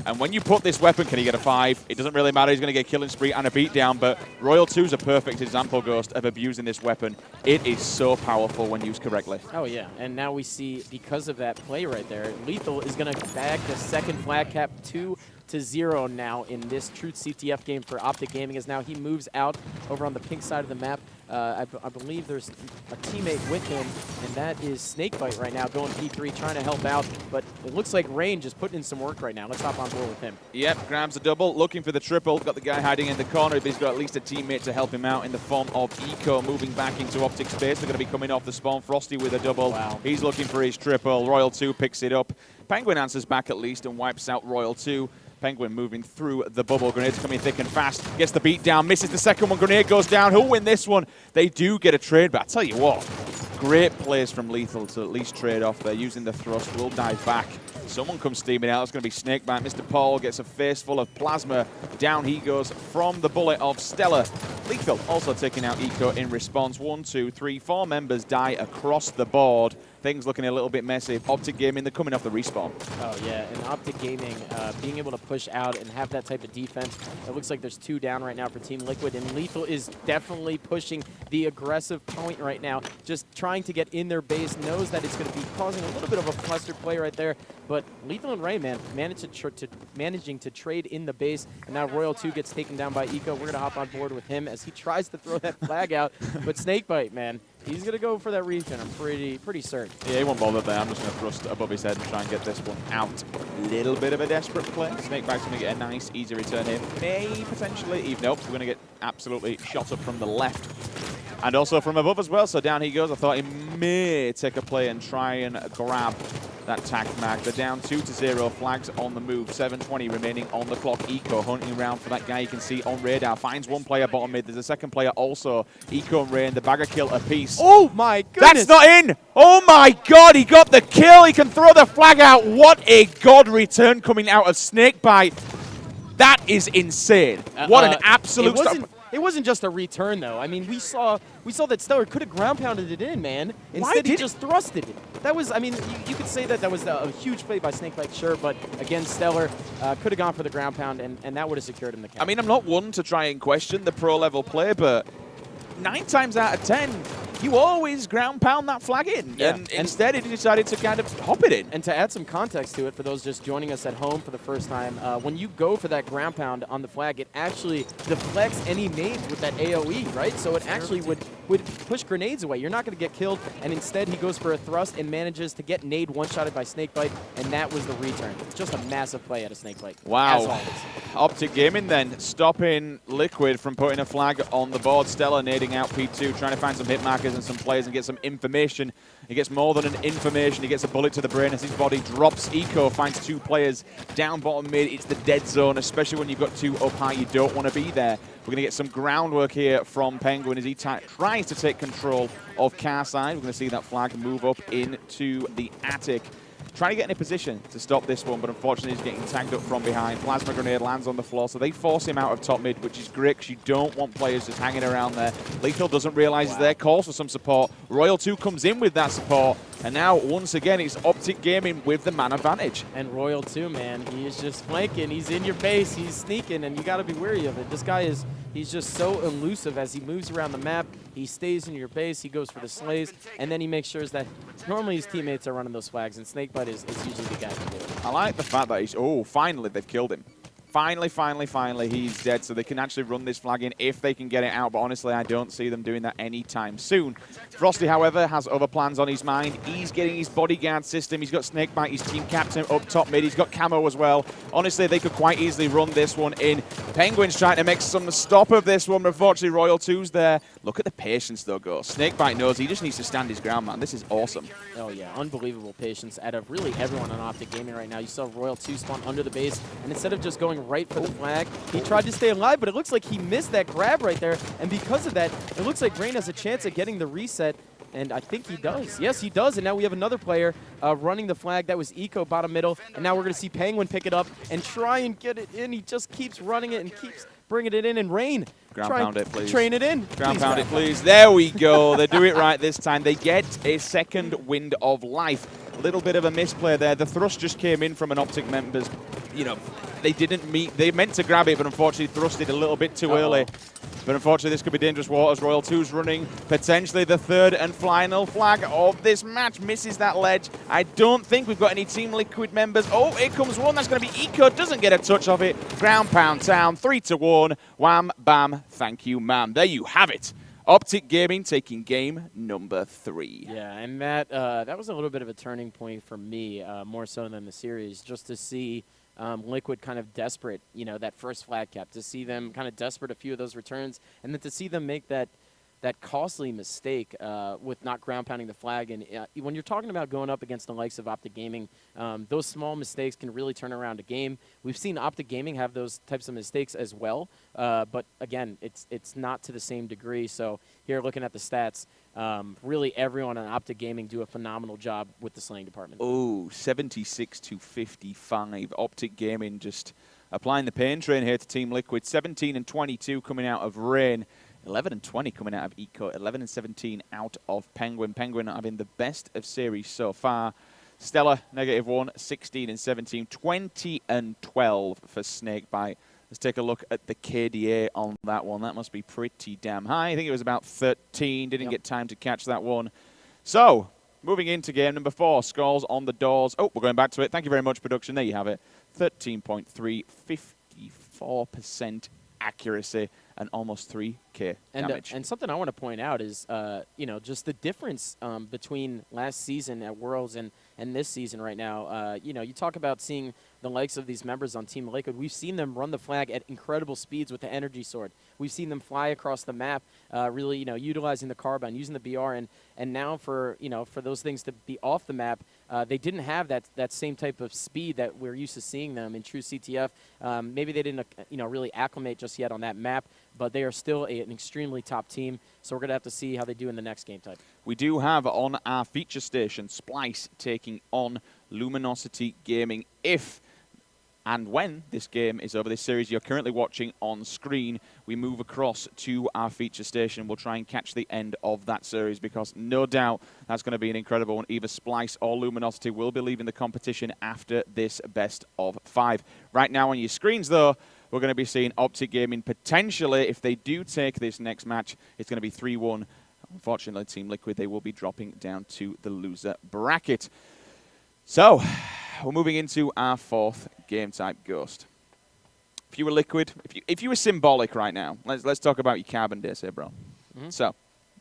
[SPEAKER 1] And when you put this weapon, can he get a 5? It doesn't really matter. He's going to get a killing spree and a beatdown, but Royal 2 is a perfect example, Ghost, of abusing this weapon. It is so powerful when used correctly.
[SPEAKER 2] Oh, yeah. And now we see, because of that play right there, Lethal is going to bag the second flag cap 2-0 now in this Truth CTF game for OpTic Gaming, as now he moves out over on the pink side of the map. I believe there's a teammate with him, and that is Snakebite right now going P3, trying to help out, but it looks like Rain just putting in some work right now. Let's hop on board with him.
[SPEAKER 1] Yep, grabs a double, looking for the triple. Got the guy hiding in the corner, but he's got at least a teammate to help him out in the form of Eco, moving back into OpTic space. They're going to be coming off the spawn. Frosty with a double.
[SPEAKER 2] Wow.
[SPEAKER 1] He's looking for his triple. Royal 2 picks it up. Penguin answers back at least and wipes out Royal 2. Penguin moving through the bubble. Grenades coming thick and fast. Gets the beat down. Misses the second one. Grenade goes down. Who'll win this one? They do get a trade, but I tell you what, great plays from Lethal to at least trade off there. Using the thrust. Will dive back. Someone comes steaming out. It's going to be Snakebite. Mr. Paul gets a face full of plasma. Down he goes from the bullet of Stella. Lethal also taking out Eco in response. 1, 2, 3, 4 members die across the board. things looking a little bit messy. OpTic Gaming, they're coming off the respawn.
[SPEAKER 2] Oh, yeah, and OpTic Gaming being able to push out and have that type of defense. It looks like there's 2 down right now for Team Liquid, and Lethal is definitely pushing the aggressive point right now, just trying to get in their base, knows that it's going to be causing a little bit of a cluster play right there, but Lethal and Ray, man, managing to trade in the base, and now Royal 2 gets taken down by Eco. We're going to hop on board with him as he tries to throw that flag out, but Snakebite, man, he's going to go for that return. I'm pretty certain.
[SPEAKER 1] Yeah, he won't bother there. I'm just going to thrust above his head and try and get this one out. Little bit of a desperate play. Snakebite's going to get a nice, easy return here. May potentially even. Nope, we're going to get absolutely shot up from the left. And also from above as well, so down he goes. I thought he may take a play and try and grab that tag mag. They're down 2-0, flags on the move, 7:20 remaining on the clock. Eco hunting around for that guy you can see on radar. Finds one player bottom mid. There's a second player also. Eco and Rain, the bagger kill apiece.
[SPEAKER 2] Oh my goodness!
[SPEAKER 1] That's not in! Oh my god, he got the kill! He can throw the flag out. What a god return coming out of Snakebite. That is insane. What an absolute
[SPEAKER 2] It wasn't just a return, though. I mean, we saw that Stellar could have ground pounded it in, man. Instead, he just thrusted it. That was, I mean, you could say that was a huge play by Snakebite, sure, but again, Stellar could have gone for the ground pound, and that would have secured him the catch.
[SPEAKER 1] I mean, I'm not one to try and question the pro-level play, but 9 times out of 10, you always ground pound that flag in.
[SPEAKER 2] Yeah.
[SPEAKER 1] And instead, he decided to kind of hop it in.
[SPEAKER 2] And to add some context to it, for those just joining us at home for the first time, when you go for that ground pound on the flag, it actually deflects any nades with that AoE, right? So it actually would push grenades away. You're not going to get killed, and instead he goes for a thrust and manages to get nade one-shotted by Snakebite, and that was the return. It's just a massive play out of Snakebite.
[SPEAKER 1] Wow.
[SPEAKER 2] As always.
[SPEAKER 1] OpTic Gaming then stopping Liquid from putting a flag on the board. Stella nading out P2, trying to find some hit markers and some players and get some information. He gets more than an information. He gets a bullet to the brain as his body drops. Eco finds 2 players down bottom mid. It's the dead zone, especially when you've got 2 up high. You don't want to be there. We're going to get some groundwork here from Penguin as he tries to take control of Carside. We're going to see that flag move up into the attic. Trying to get in a position to stop this one, but unfortunately he's getting tagged up from behind. Plasma grenade lands on the floor, so they force him out of top mid, which is great because you don't want players just hanging around there. Lethal doesn't realize it's there, calls for some support. Royal 2 comes in with that support, and now once again it's OpTic Gaming with the man advantage.
[SPEAKER 2] And Royal 2, man, he is just flanking. He's in your base, he's sneaking, and you got to be wary of it. This guy he's just so elusive as he moves around the map. He stays in your base, he goes for the slays, and then he makes sure that normally his teammates are running those flags, and Snakebite is usually the guy to do it.
[SPEAKER 1] I like the fact that he's, oh, finally they've killed him. Finally, he's dead, so they can actually run this flag in if they can get it out, but honestly, I don't see them doing that anytime soon. Frosty, however, has other plans on his mind. He's getting his bodyguard system. He's got Snakebite, his team captain, up top mid. He's got Camo as well. Honestly, they could quite easily run this one in. Penguin's trying to make some stop of this one, but unfortunately, Royal 2's there. Look at the patience, though, Go. Snakebite knows he just needs to stand his ground, man. This is awesome.
[SPEAKER 2] Oh, yeah, unbelievable patience out of really everyone on OpTic Gaming right now. You saw Royal 2 spawn under the base, and instead of just going right for the flag, he tried to stay alive, but it looks like he missed that grab right there, and because of that, it looks like Rain has a chance at getting the reset, and I think he does. Yes, he does, and now we have another player running the flag. That was Eco bottom middle, and now we're going to see Penguin pick it up and try and get it in. He just keeps running it and keeps bringing it in, and Rain,
[SPEAKER 1] Ground pound it, please.
[SPEAKER 2] Train it in.
[SPEAKER 1] Ground pound it, please. There we go. They do it right this time. They get a second wind of life. A little bit of a misplay there. The thrust just came in from an OpTic members. You know, they didn't meet. They meant to grab it, but unfortunately thrusted a little bit too early. But unfortunately, this could be dangerous waters. Royal 2's running. Potentially the third and final flag of this match. Misses that ledge. I don't think we've got any Team Liquid members. Oh, here comes one. That's going to be Eco. Doesn't get a touch of it. Ground pound town. 3-1. Wham, bam. Thank you, ma'am. There you have it. OpTic Gaming taking game number 3.
[SPEAKER 2] Yeah, and that was a little bit of a turning point for me, more so than the series, just to see Liquid kind of desperate, you know, that first flag cap, to see them kind of desperate a few of those returns, and then to see them make that costly mistake with not ground pounding the flag. And when you're talking about going up against the likes of OpTic Gaming, those small mistakes can really turn around a game. We've seen OpTic Gaming have those types of mistakes as well, but again, it's not to the same degree. So here, looking at the stats, really everyone on OpTic Gaming do a phenomenal job with the slaying department.
[SPEAKER 1] Oh, 76-55. OpTic Gaming just applying the pain train here to Team Liquid. 17 and 22 coming out of Rain. 11 and 20 coming out of Eco. 11 and 17 out of Penguin. Penguin having the best of series so far. Stella, -1, 16 and 17, 20 and 12 for Snakebite. Let's take a look at the KDA on that one. That must be pretty damn high. I think it was about 13. Didn't get time to catch that one. So, moving into game number 4. Scores on the doors. Oh, we're going back to it. Thank you very much, production. There you have it. 13.3, 54% accuracy, and almost 3K damage.
[SPEAKER 2] And something I want to point out is, just the difference between last season at Worlds and this season right now. You talk about seeing the likes of these members on Team Lakewood. We've seen them run the flag at incredible speeds with the energy sword. We've seen them fly across the map, really, utilizing the carbine, using the BR, and now for those things to be off the map, they didn't have that same type of speed that we're used to seeing them in true CTF. Maybe they didn't, really acclimate just yet on that map, but they are still an extremely top team. So we're going to have to see how they do in the next game type.
[SPEAKER 1] We do have on our feature station Splice taking on Luminosity Gaming. If and when this game is over, this series you're currently watching on screen, we move across to our feature station. We'll try and catch the end of that series because no doubt that's going to be an incredible one. Either Splice or Luminosity will be leaving the competition after this best of 5. Right now on your screens, though, we're going to be seeing OpTic Gaming potentially, if they do take this next match, it's going to be 3-1. Unfortunately, Team Liquid, they will be dropping down to the loser bracket. So, we're moving into our 4th game type, Ghost. If you were Liquid, if you were Symbolic right now, let's talk about your carbon days here, bro. So,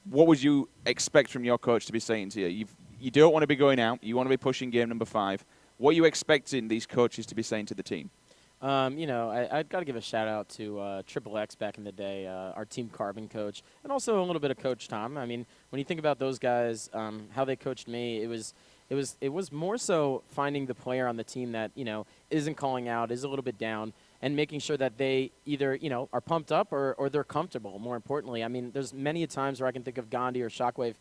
[SPEAKER 1] what would you expect from your coach to be saying to you? You don't want to be going out. You want to be pushing game number 5. What are you expecting these coaches to be saying to the team?
[SPEAKER 2] I've got to give a shout out to Triple X back in the day, our Team Carbon coach, and also a little bit of Coach Tom. I mean, when you think about those guys, how they coached me, it was more so finding the player on the team that isn't calling out, is a little bit down, and making sure that they either are pumped up or they're comfortable. More importantly, I mean, there's many a times where I can think of Gandhi or Shockwave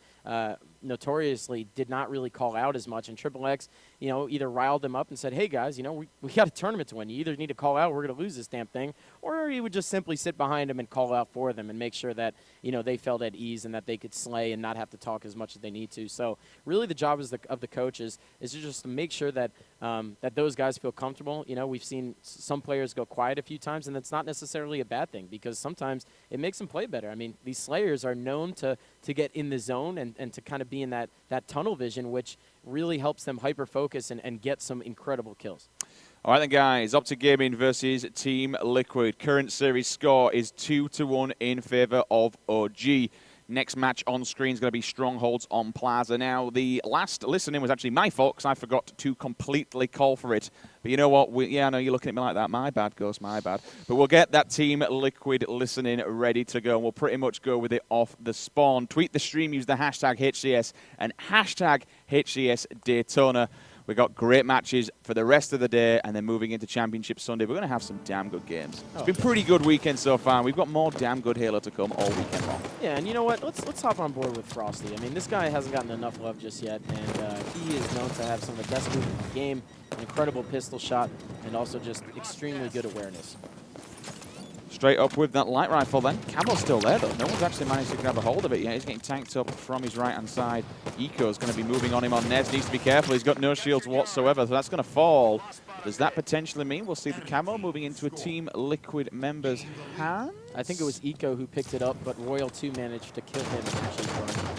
[SPEAKER 2] notoriously did not really call out as much, and Triple X either riled them up and said, hey guys, we got a tournament to win. You either need to call out, or we're going to lose this damn thing, or he would just simply sit behind them and call out for them and make sure that they felt at ease and that they could slay and not have to talk as much as they need to. So really the job of the coaches is to just make sure that that those guys feel comfortable. We've seen some players go quiet a few times, and that's not necessarily a bad thing because sometimes it makes them play better. I mean, these Slayers are known to get in the zone and to kind of be in that tunnel vision, which really helps them hyper-focus and get some incredible kills.
[SPEAKER 1] All right then, guys. OpTic Gaming versus Team Liquid. Current series score is 2-1 in favor of OG. Next match on screen is going to be Strongholds on Plaza. Now, the last listening was actually my fault because I forgot to completely call for it. But you know what? I know you're looking at me like that. My bad, Ghost, my bad. But we'll get that Team Liquid listening ready to go. And we'll pretty much go with it off the spawn. Tweet the stream, use the hashtag HCS and hashtag HCS Daytona. We've got great matches for the rest of the day, and then moving into Championship Sunday, we're going to have some damn good games. It's been a pretty good weekend so far. We've got more damn good Halo to come all weekend long.
[SPEAKER 2] Yeah, and you know what? Let's hop on board with Frosty. I mean, this guy hasn't gotten enough love just yet, and he is known to have some of the best moves in the game, an incredible pistol shot, and also just extremely good awareness.
[SPEAKER 1] Straight up with that light rifle then. Camel's still there though. No one's actually managed to grab a hold of it yet. He's getting tanked up from his right-hand side. Eco's going to be moving on him on Nez. Needs to be careful. He's got no shields whatsoever, so that's going to fall. Does that potentially mean we'll see the Camo moving into a Team Liquid member's hand?
[SPEAKER 2] I think it was Eco who picked it up, but Royal 2 managed to kill him and actually burn him.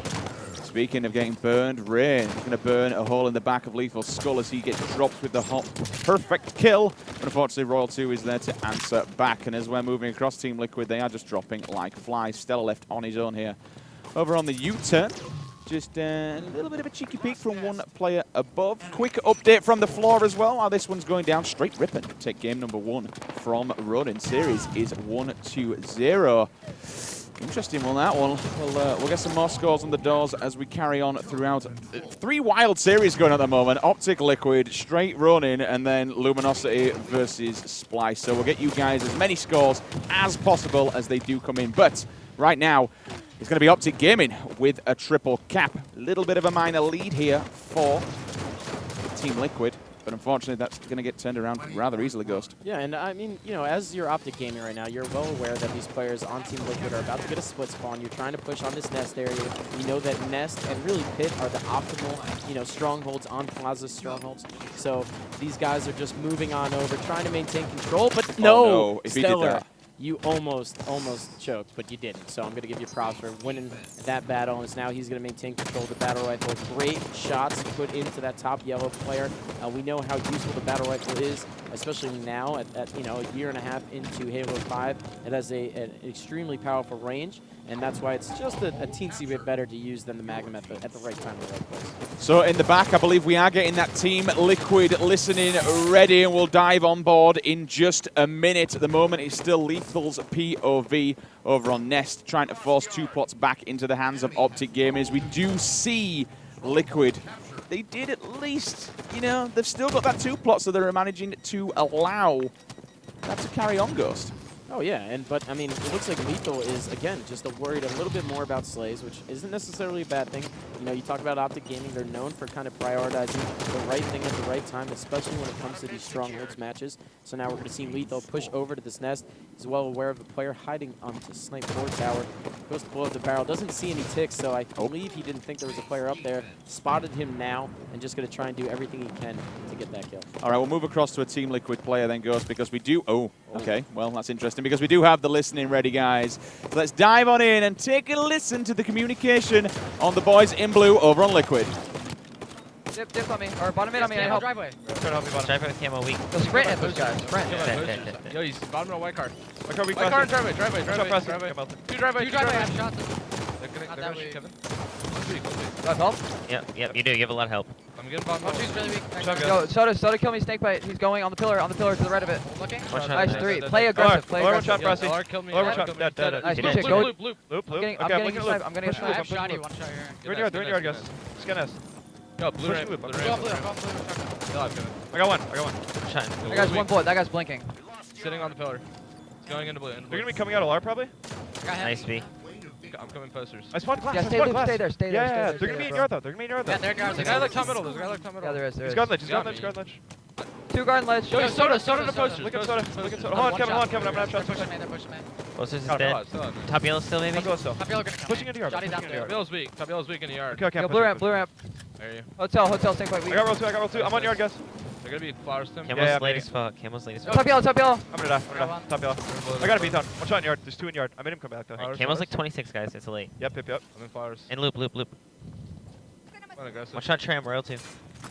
[SPEAKER 1] Speaking of getting burned, Rain is going to burn a hole in the back of Lethal's skull as he gets dropped with the hot, perfect kill. But unfortunately, Royal 2 is there to answer back. And as we're moving across Team Liquid, they are just dropping like flies. Stella left on his own here. Over on the U-turn, just a little bit of a cheeky peek from one player above. Quick update from the floor as well. This one's going down straight ripping. Take game number 1 from Ronin. Series is 1-0. Interesting one, that one. We'll get some more scores on the doors as we carry on throughout. 3 wild series going at the moment. OpTic Liquid, straight Ronin, and then Luminosity versus Splice. So we'll get you guys as many scores as possible as they do come in. But right now, it's going to be OpTic Gaming with a triple cap. A little bit of a minor lead here for Team Liquid. But unfortunately, that's going to get turned around rather easily, Ghost.
[SPEAKER 2] Yeah, and I mean, you know, as you're OpTic gaming right now, you're well aware that these players on Team Liquid are about to get a split spawn. You're trying to push on this Nest area. You know that Nest and really Pit are the optimal, you know, strongholds on Plaza strongholds. So these guys are just moving on over, trying to maintain control, but no,
[SPEAKER 1] if he did
[SPEAKER 2] Stellar.
[SPEAKER 1] that.
[SPEAKER 2] You almost choked, but you didn't. So I'm going to give you props for winning that battle. And now he's going to maintain control of the battle rifle. Great shots put into that top yellow player. We know how useful the battle rifle is, especially now at you know, a year and a half into Halo 5. It has an extremely powerful range, and that's why it's just a teensy bit better to use than the Magnum at the right time in the right place.
[SPEAKER 1] So in the back, I believe we are getting that Team Liquid listening ready, and we'll dive on board in just a minute. At the moment, it's still Lethal's POV over on Nest, trying to force 2 plots back into the hands of OpTic Gamers. We do see Liquid. They did at least, you know, they've still got that 2 plot, so they're managing to allow that to carry on, Ghost.
[SPEAKER 2] Oh yeah, but I mean, it looks like Lethal is, again, just worried a little bit more about Slays, which isn't necessarily a bad thing. You know, you talk about OpTic Gaming, they're known for kind of prioritizing the right thing at the right time, especially when it comes to these strongholds matches. So now we're going to see Lethal push over to this Nest. He's well aware of the player hiding onto Snipe 4 tower. Goes to blow up the barrel, doesn't see any ticks, so I believe he didn't think there was a player up there. Spotted him now, and just going to try and do everything he can to get that kill.
[SPEAKER 1] All right, we'll move across to a Team Liquid player then, Ghost, because we do... Oh, okay. Well, that's interesting, because we do have the listening ready, guys. So let's dive on in and take a listen to the communication on the boys in blue over on Liquid.
[SPEAKER 7] Dip on me, or bottom mid on me, I help.
[SPEAKER 4] Driveway.
[SPEAKER 6] Try to help me bottom.
[SPEAKER 8] Driveway with camo weak.
[SPEAKER 7] Go sprint at those guys, sprint.
[SPEAKER 9] Yo, he's bottom of white card.
[SPEAKER 6] White card weak,
[SPEAKER 9] White card,
[SPEAKER 6] Frosty.
[SPEAKER 9] driveway.
[SPEAKER 6] Frosty. Come out.
[SPEAKER 9] Two driveway,
[SPEAKER 4] I have shots.
[SPEAKER 9] They're
[SPEAKER 4] that
[SPEAKER 9] rushing
[SPEAKER 4] way.
[SPEAKER 9] Kevin.
[SPEAKER 7] Do I have help?
[SPEAKER 8] Yep, you do. You have a lot of help.
[SPEAKER 9] I'm getting bottom.
[SPEAKER 4] One, two's really weak.
[SPEAKER 6] Shotgun.
[SPEAKER 7] Yo, Soda kill me, snake bite. He's going on the pillar to the right of it.
[SPEAKER 4] Looking.
[SPEAKER 8] One shot.
[SPEAKER 7] Nice,
[SPEAKER 8] Nice.
[SPEAKER 7] 3. Play aggressive, play
[SPEAKER 6] One
[SPEAKER 7] aggressive.
[SPEAKER 6] shot, Frosty.
[SPEAKER 9] LR killed me.
[SPEAKER 6] Lower
[SPEAKER 9] LR
[SPEAKER 6] shot,
[SPEAKER 9] killed me.
[SPEAKER 6] dead.
[SPEAKER 7] Nice,
[SPEAKER 8] Hit
[SPEAKER 7] push
[SPEAKER 8] it.
[SPEAKER 7] it, go.
[SPEAKER 9] Loop.
[SPEAKER 6] Loop,
[SPEAKER 7] I'm
[SPEAKER 6] loop.
[SPEAKER 7] getting
[SPEAKER 6] Okay, I'm looking
[SPEAKER 7] snipe,
[SPEAKER 6] at
[SPEAKER 7] I'm getting
[SPEAKER 6] Push
[SPEAKER 4] I
[SPEAKER 7] snipe.
[SPEAKER 4] have shotty, one shot here.
[SPEAKER 6] You're in yard, they're in yard, guys. Scan us.
[SPEAKER 9] Yo, blue
[SPEAKER 6] Push
[SPEAKER 9] ramp.
[SPEAKER 6] loop.
[SPEAKER 9] Blue
[SPEAKER 6] Go
[SPEAKER 4] Go
[SPEAKER 9] ramp.
[SPEAKER 4] blue, go blue.
[SPEAKER 9] Still have Kevin.
[SPEAKER 6] I got one.
[SPEAKER 8] Shot.
[SPEAKER 7] That guy's 1 bullet, that guy's blinking.
[SPEAKER 9] Sitting on the pillar. He's going into blue.
[SPEAKER 6] They're going to be coming out of LR, probably?
[SPEAKER 4] Got him.
[SPEAKER 8] Nice B.
[SPEAKER 9] I'm coming posters.
[SPEAKER 6] I spawned glass.
[SPEAKER 7] Yeah,
[SPEAKER 6] I
[SPEAKER 7] stay
[SPEAKER 6] spawned
[SPEAKER 7] loop,
[SPEAKER 6] glass.
[SPEAKER 7] stay there, stay there.
[SPEAKER 6] Yeah,
[SPEAKER 7] stay
[SPEAKER 6] yeah,
[SPEAKER 7] there,
[SPEAKER 6] they're going to be
[SPEAKER 7] stay
[SPEAKER 6] in
[SPEAKER 7] there,
[SPEAKER 6] yard,
[SPEAKER 7] bro.
[SPEAKER 6] though. They're going to be in yard,
[SPEAKER 4] Yeah,
[SPEAKER 6] though.
[SPEAKER 4] they're guards.
[SPEAKER 9] There's a guy like top middle. There's a guy like top middle.
[SPEAKER 7] Yeah, there is.
[SPEAKER 6] He's got ledge. He's got ledge.
[SPEAKER 7] 2 guard ledge.
[SPEAKER 9] Yo, Soda to posters.
[SPEAKER 6] Look at Soda. Look at Soda. Hold on, Kevin. I'm going to have shots.
[SPEAKER 4] Pushing man, they're pushing man.
[SPEAKER 8] Posters is
[SPEAKER 6] Got it.
[SPEAKER 8] dead. Top yellow still maybe.
[SPEAKER 6] Top still.
[SPEAKER 4] Top yellow gonna come.
[SPEAKER 6] Pushing into yard.
[SPEAKER 4] Shotty down
[SPEAKER 6] Pushing into
[SPEAKER 4] there.
[SPEAKER 6] yard.
[SPEAKER 9] Yellow's weak. Top yellow's weak in the yard.
[SPEAKER 6] Okay,
[SPEAKER 7] Yo, blue ramp.
[SPEAKER 9] There you.
[SPEAKER 7] Hotel, snake bite.
[SPEAKER 6] I got roll 2. I'm on yard, guys.
[SPEAKER 9] They're gonna be flowers to him.
[SPEAKER 8] Camo's
[SPEAKER 6] Yeah,
[SPEAKER 8] latest spot. Camo's latest spot.
[SPEAKER 7] Top yellow.
[SPEAKER 6] I'm going to die. Top yellow. I got a beat down. One shot in yard. There's 2 in yard. I made him come back, though.
[SPEAKER 9] Flowers,
[SPEAKER 8] Camo's
[SPEAKER 9] flowers.
[SPEAKER 8] like 26 guys. It's late.
[SPEAKER 6] Yep.
[SPEAKER 9] I'm in flowers.
[SPEAKER 8] And loop.
[SPEAKER 9] One aggressive.
[SPEAKER 8] One shot tram royal too.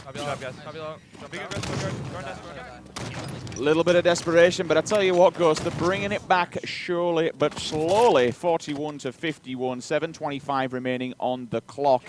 [SPEAKER 9] Top yellow, guys. Top yellow.
[SPEAKER 6] Big aggressive yard.
[SPEAKER 1] Little bit of desperation, but I tell you what, Ghost, they're bringing it back surely but slowly. 41 to 51, 7:25 remaining on the clock.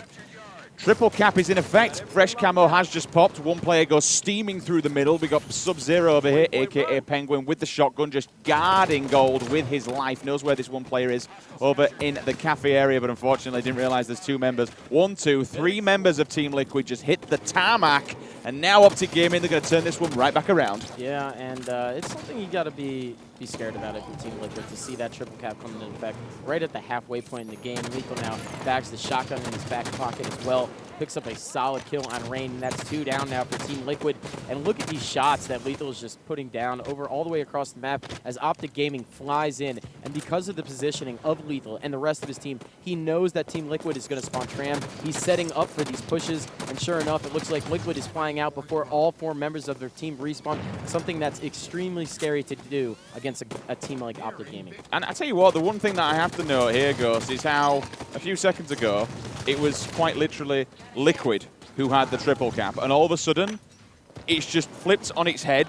[SPEAKER 1] Triple cap is in effect. Fresh camo has just popped. One player goes steaming through the middle. We got Sub-Zero over here, a.k.a. Penguin, with the shotgun, just guarding gold with his life. Knows where this one player is over in the cafe area, but unfortunately didn't realize there's 2 members. 1, 2, 3 members of Team Liquid just hit the tarmac, and now OpTic Gaming, they're going to turn this one right back around.
[SPEAKER 2] Yeah, and it's something you got to be scared about if you're Team Liquid, to see that triple cap come into effect right at the halfway point in the game. Lethal now bags the shotgun in his back pocket as well. Picks up a solid kill on Rain, and that's 2 down now for Team Liquid. And look at these shots that Lethal is just putting down over all the way across the map as OpTic Gaming flies in. And because of the positioning of Lethal and the rest of his team, he knows that Team Liquid is going to spawn tram. He's setting up for these pushes, and sure enough, it looks like Liquid is flying out before all 4 members of their team respawn, something that's extremely scary to do against a team like OpTic Gaming.
[SPEAKER 1] And I tell you what, the one thing that I have to note here, Ghost, is how a few seconds ago, it was quite literally Liquid who had the triple cap, and all of a sudden, it's just flipped on its head,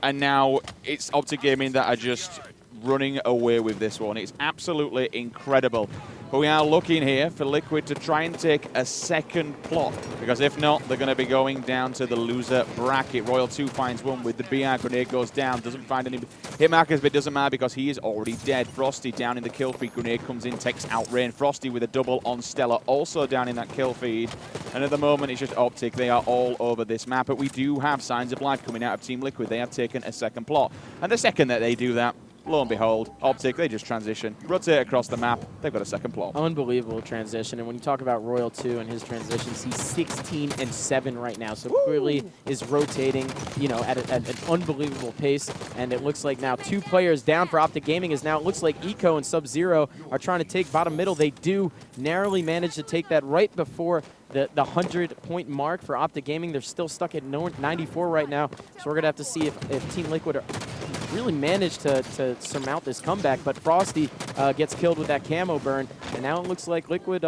[SPEAKER 1] and now it's OpTic Gaming that are just running away with this one. It's absolutely incredible. But we are looking here for Liquid to try and take a second plot, because if not, they're going to be going down to the loser bracket. Royal 2 finds one with the BR grenade, goes down, doesn't find any hit markers, but it doesn't matter because he is already dead. Frosty down in the kill feed, grenade comes in, takes out Rain. Frosty with a double on Stella, also down in that kill feed. And at the moment, it's just OpTic. They are all over this map, but we do have signs of life coming out of Team Liquid. They have taken a second plot. And the second that they do that, Lo and behold, OpTic, they just transition, rotate across the map. They've got a second plot.
[SPEAKER 2] Unbelievable transition. And when you talk about Royal 2 and his transitions, he's 16-7 right now. So clearly is rotating, you know, at an unbelievable pace. And it looks like now 2 players down for OpTic Gaming is now it looks like Eco and Sub-Zero are trying to take bottom middle. They do narrowly manage to take that right before the 100-point mark for OpTic Gaming. They're still stuck at 94 right now. So we're going to have to see if Team Liquid are really managed to surmount this comeback, but Frosty gets killed with that camo burn, and now it looks like Liquid,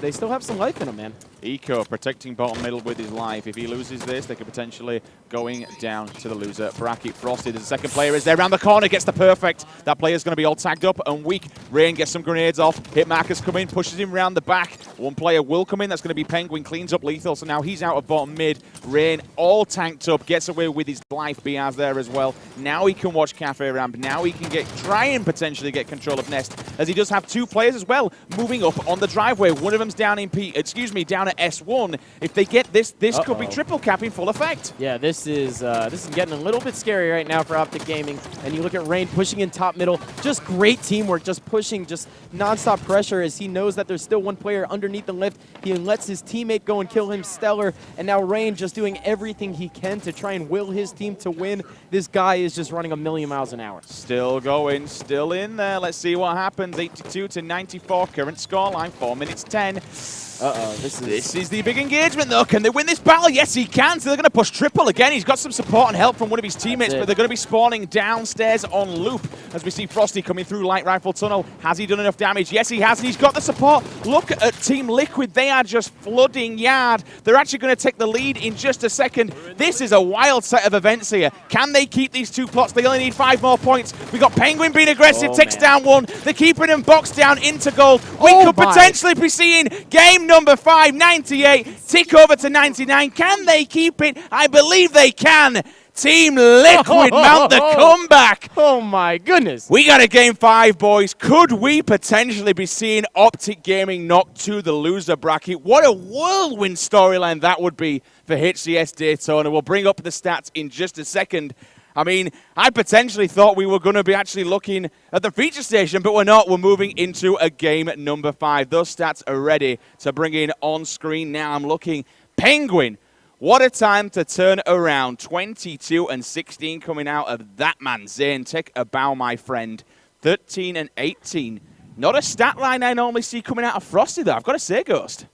[SPEAKER 2] they still have some life in them, man.
[SPEAKER 1] Eco protecting bottom middle with his life. If he loses this, they could potentially going down to the loser bracket. Frosty, the second player, is there around the corner, gets the perfect. That player's going to be all tagged up and weak. Rain gets some grenades off. Hitmarker's come in, pushes him around the back. One player will come in, that's going to be Penguin, cleans up Lethal, so now he's out of bottom mid. Rain all tanked up, gets away with his life. Biaz there as well. Now he can watch Cafe Ramp. Now he can try and potentially get control of Nest, as he does have 2 players as well moving up on the driveway. One of them's down in down at S1. If they get this could be triple cap in full effect.
[SPEAKER 2] Yeah, this is getting a little bit scary right now for OpTic Gaming. And you look at Rain pushing in top middle. Just great teamwork, just pushing, just nonstop pressure as he knows that there's still 1 player underneath the lift. He lets his teammate go and kill him, Stellar. And now Rain just doing everything he can to try and will his team to win. This guy is just running a million miles an hour.
[SPEAKER 1] Still going, still in there. Let's see what happens. 82-94, current scoreline, 4 minutes 10. This is the big engagement, though. Can they win this battle? Yes, he can. So they're going to push triple again. He's got some support and help from one of his teammates, but they're going to be spawning downstairs on loop as we see Frosty coming through Light Rifle Tunnel. Has he done enough damage? Yes, he has, and he's got the support. Look at Team Liquid. They are just flooding Yard. They're actually going to take the lead in just a second. This is a wild set of events here. Can they keep these 2 plots? They only need 5 more points. We got Penguin being aggressive, takes down 1. They're keeping him boxed down into gold. We could potentially be seeing game number 5, 98, tick over to 99. Can they keep it? I believe they can. Team Liquid mount the comeback.
[SPEAKER 2] Oh my goodness.
[SPEAKER 1] We got a game 5, boys. Could we potentially be seeing OpTic Gaming knocked to the loser bracket? What a whirlwind storyline that would be for HCS Daytona. We'll bring up the stats in just a second. I mean, I potentially thought we were going to be actually looking at the feature station, but we're not. We're moving into a game number 5. Those stats are ready to bring in on screen now. I'm looking. Penguin, what a time to turn around. 22-16 coming out of that man. Zane, take a bow, my friend. 13-18. Not a stat line I normally see coming out of Frosty, though. I've got to say, Ghost.